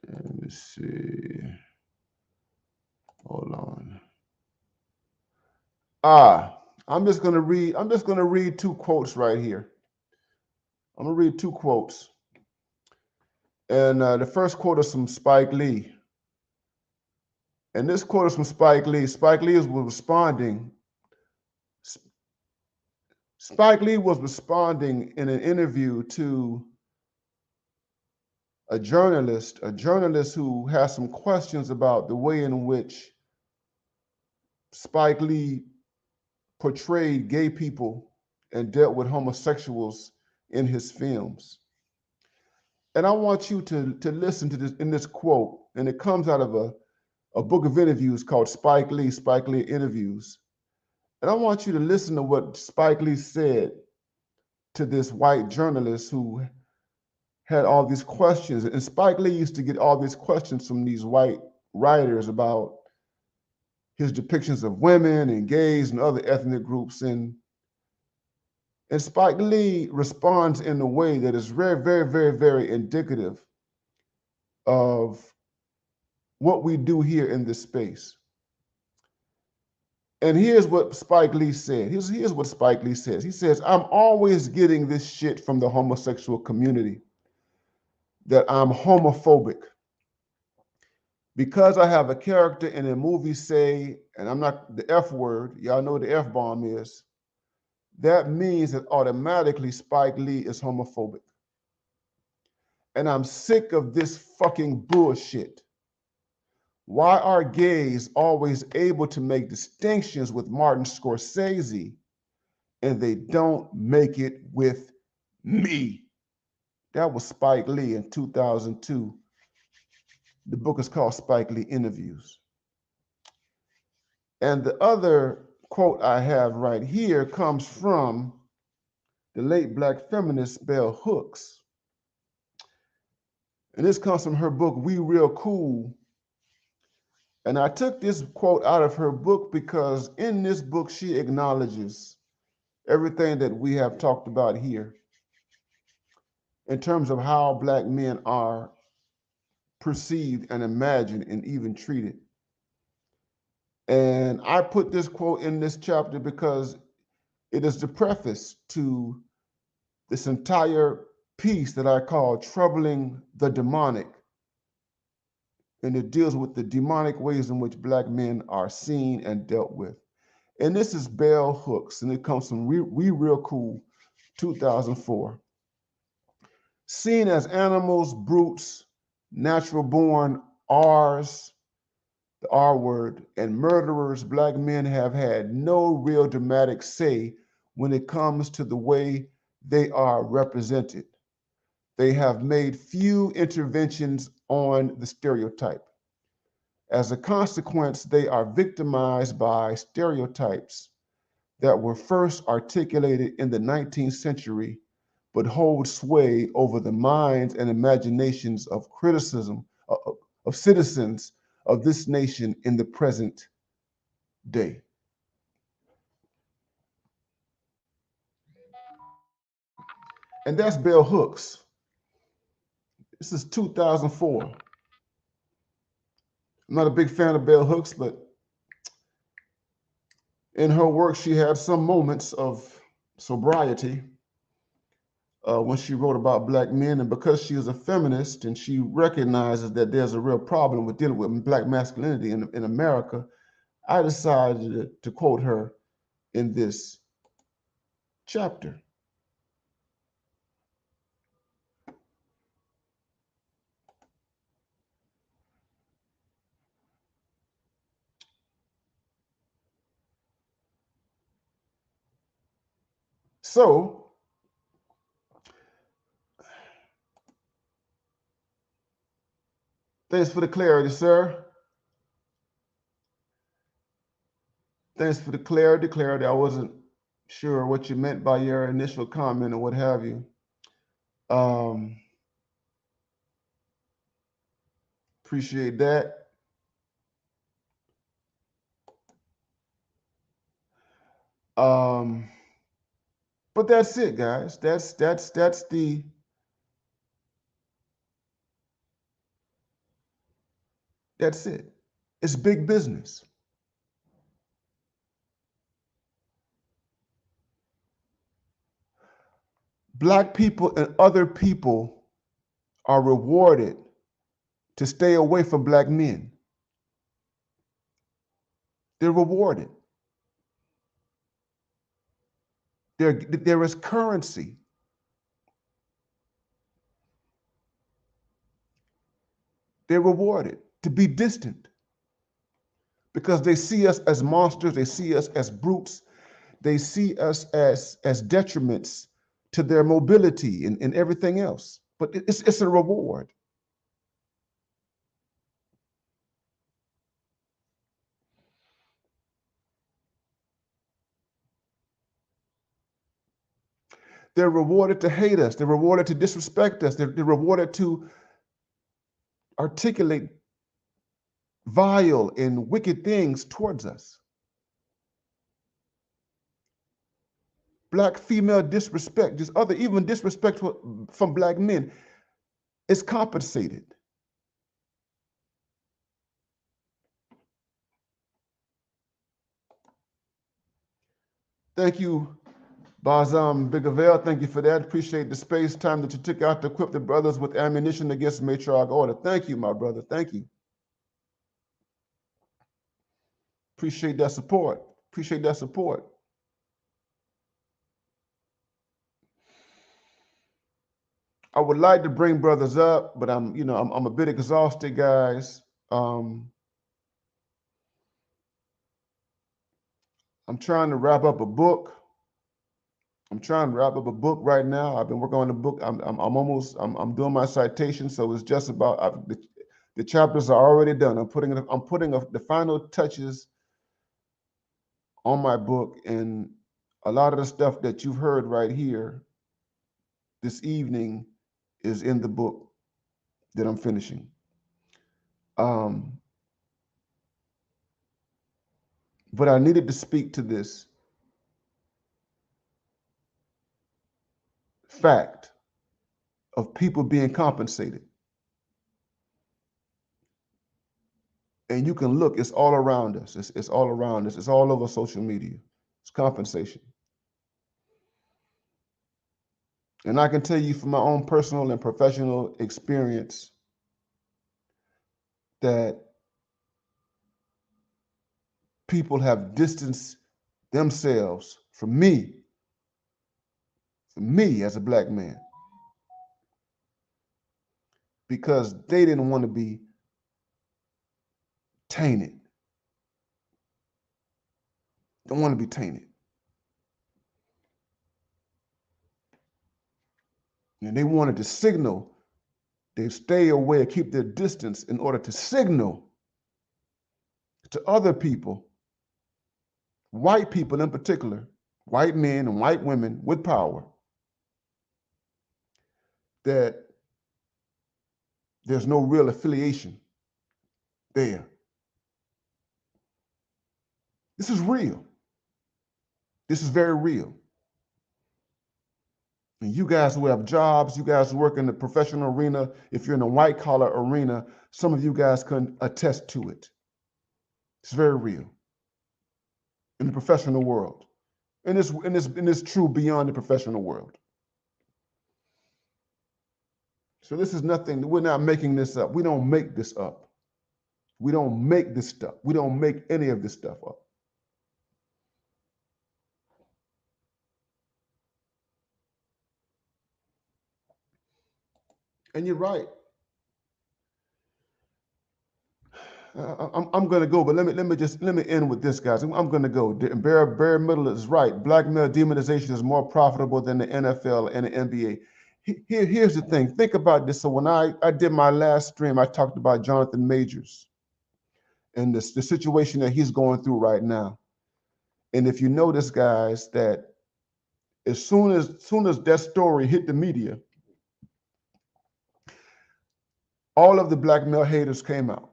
Let me see. Hold on. I'm just gonna read two quotes right here. I'm gonna read two quotes. And the first quote is from Spike Lee. And this quote is from Spike Lee. Spike Lee was responding in an interview to a journalist who has some questions about the way in which Spike Lee portrayed gay people and dealt with homosexuals in his films. And I want you to listen to this in this quote, and it comes out of a book of interviews called Spike Lee Interviews. And I want you to listen to what Spike Lee said to this white journalist who had all these questions. And Spike Lee used to get all these questions from these white writers about his depictions of women and gays and other ethnic groups. And Spike Lee responds in a way that is very, very, very, very indicative of what we do here in this space. And here's what Spike Lee said. Here's what Spike Lee says. He says, I'm always getting this shit from the homosexual community that I'm homophobic. Because I have a character in a movie say, and I'm not the F word, y'all know what the F bomb is, that means that automatically Spike Lee is homophobic. And I'm sick of this fucking bullshit. Why are gays always able to make distinctions with Martin Scorsese and they don't make it with me? That was Spike Lee in 2002. The book is called Spike Lee Interviews. And the other quote I have right here comes from the late Black feminist Bell Hooks. And this comes from her book, We Real Cool. And I took this quote out of her book because in this book, she acknowledges everything that we have talked about here in terms of how Black men are perceived and imagined and even treated. And I put this quote in this chapter because it is the preface to this entire piece that I call Troubling the Demonic. And it deals with the demonic ways in which Black men are seen and dealt with. And this is Bell Hooks, and it comes from We Real Cool, 2004. Seen as animals, brutes, natural born R's, the R word, and murderers, Black men have had no real dramatic say when it comes to the way they are represented. They have made few interventions on the stereotype. As a consequence, they are victimized by stereotypes that were first articulated in the 19th century but hold sway over the minds and imaginations of criticism of citizens of this nation in the present day. And that's Bell Hooks. This is 2004. I'm not a big fan of Bell Hooks, but in her work, she had some moments of sobriety when she wrote about Black men. And because she is a feminist and she recognizes that there's a real problem with dealing with Black masculinity in America, I decided to quote her in this chapter. So, thanks for the clarity, sir. Thanks for the clarity. I wasn't sure what you meant by your initial comment or what have you. Appreciate that. But that's it, guys. That's it. It's big business. Black people and other people are rewarded to stay away from Black men. They're rewarded. There is currency. They're rewarded to be distant because they see us as monsters. They see us as brutes. They see us as detriments to their mobility and everything else. But it's a reward. They're rewarded to hate us. They're rewarded to disrespect us. They're rewarded to articulate vile and wicked things towards us. Black female disrespect, just other even disrespect from Black men is compensated. Thank you, Bazam Bigavel. Thank you for that. Appreciate the space time that you took out to equip the brothers with ammunition against matriarch order. Thank you, my brother. Thank you. Appreciate that support. Appreciate that support. I would like to bring brothers up, but I'm a bit exhausted, guys. I'm trying to wrap up a book. I'm trying to wrap up a book right now. I've been working on the book. I'm doing my citation, so it's just about the chapters are already done. I'm putting the final touches on my book, and a lot of the stuff that you've heard right here this evening is in the book that I'm finishing. But I needed to speak to this fact of people being compensated. And you can look, it's all around us. It's all around us. It's all over social media. It's compensation. And I can tell you from my own personal and professional experience that people have distanced themselves from me as a Black man, because they didn't want to be tainted. Don't want to be tainted. And they wanted to signal they stay away, keep their distance in order to signal to other people, white people in particular, white men and white women with power, that there's no real affiliation there. This is real. This is very real. And you guys who have jobs, you guys who work in the professional arena, if you're in the white collar arena, some of you guys can attest to it. It's very real in the professional world. And it's true beyond the professional world. So this is nothing, we're not making this up. We don't make this up. We don't make this stuff. We don't make any of this stuff up. And you're right. I'm going to go, but let me end with this, guys. I'm going to go. Barry Middle is right. Black male demonization is more profitable than the NFL and the NBA. Here's the thing. Think about this. So when I did my last stream, I talked about Jonathan Majors and the situation that he's going through right now. And if you notice, guys, that as soon as that story hit the media, all of the black male haters came out.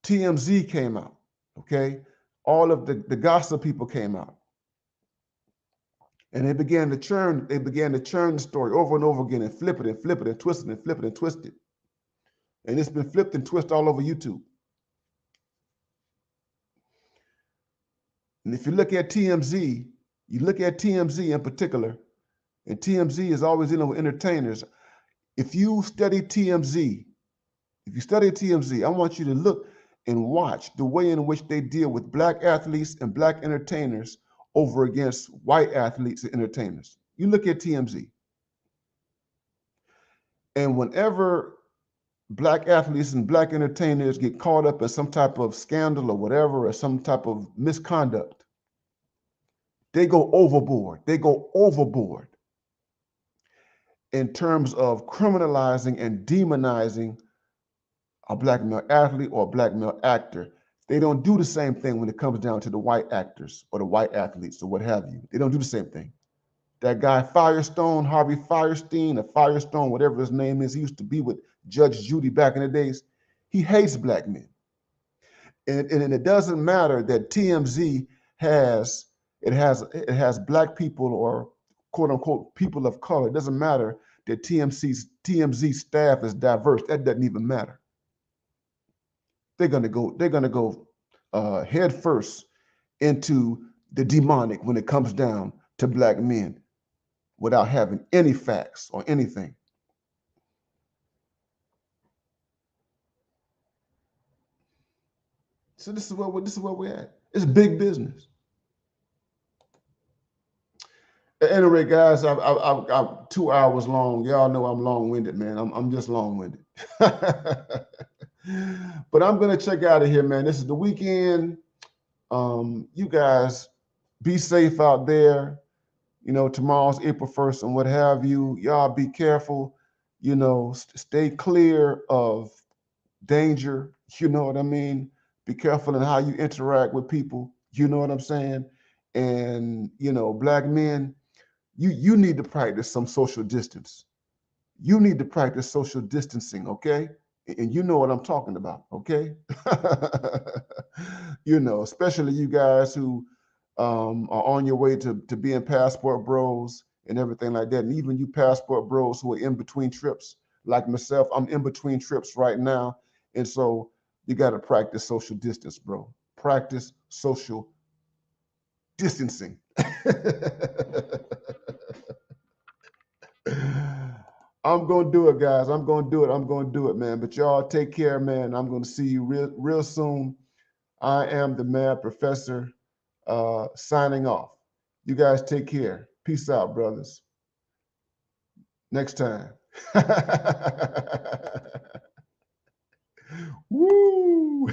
TMZ came out, okay? All of the gossip people came out. And they began to churn the story over and over again and flip it and flip it and twist it and flip it and twist it. And it's been flipped and twisted all over YouTube. And if you look at TMZ, you look at TMZ in particular, and TMZ is always dealing with entertainers. If you study TMZ, I want you to look and watch the way in which they deal with black athletes and black entertainers over against white athletes and entertainers. You look at TMZ. And whenever black athletes and black entertainers get caught up in some type of scandal or whatever, or some type of misconduct, they go overboard. They go overboard in terms of criminalizing and demonizing a black male athlete or a black male actor. They don't do the same thing when it comes down to the white actors or the white athletes or what have you. They don't do the same thing. That guy Firestone, Harvey Firestein, or Firestone, whatever his name is, he used to be with Judge Judy back in the days. He hates black men. And it doesn't matter that TMZ has black people or quote unquote people of color. It doesn't matter that TMZ staff is diverse. That doesn't even matter. They're gonna go head first into the demonic when it comes down to black men without having any facts or anything. So this is where we're at. It's big business. Anyway, guys, I'm 2 hours long. Y'all know I'm long-winded, man. I'm just long-winded. But I'm gonna check out of here, man. This is the weekend. You guys be safe out there. You know, tomorrow's April 1st and what have you. Y'all be careful. You know, stay clear of danger. You know what I mean? Be careful in how you interact with people. You know what I'm saying? And, you know, black men, you need to practice some social distance. You need to practice social distancing, okay? And you know what I'm talking about, okay? You know, especially you guys who are on your way to being passport bros and everything like that. And even you passport bros who are in between trips, like myself, I'm in between trips right now. And so you got to practice social distance, bro. Practice social distancing. I'm gonna do it, guys. I'm gonna do it, man. But y'all take care, man. I'm gonna see you real soon. I am the Mad Professor, signing off. You guys take care. Peace out, brothers. Next time. Woo!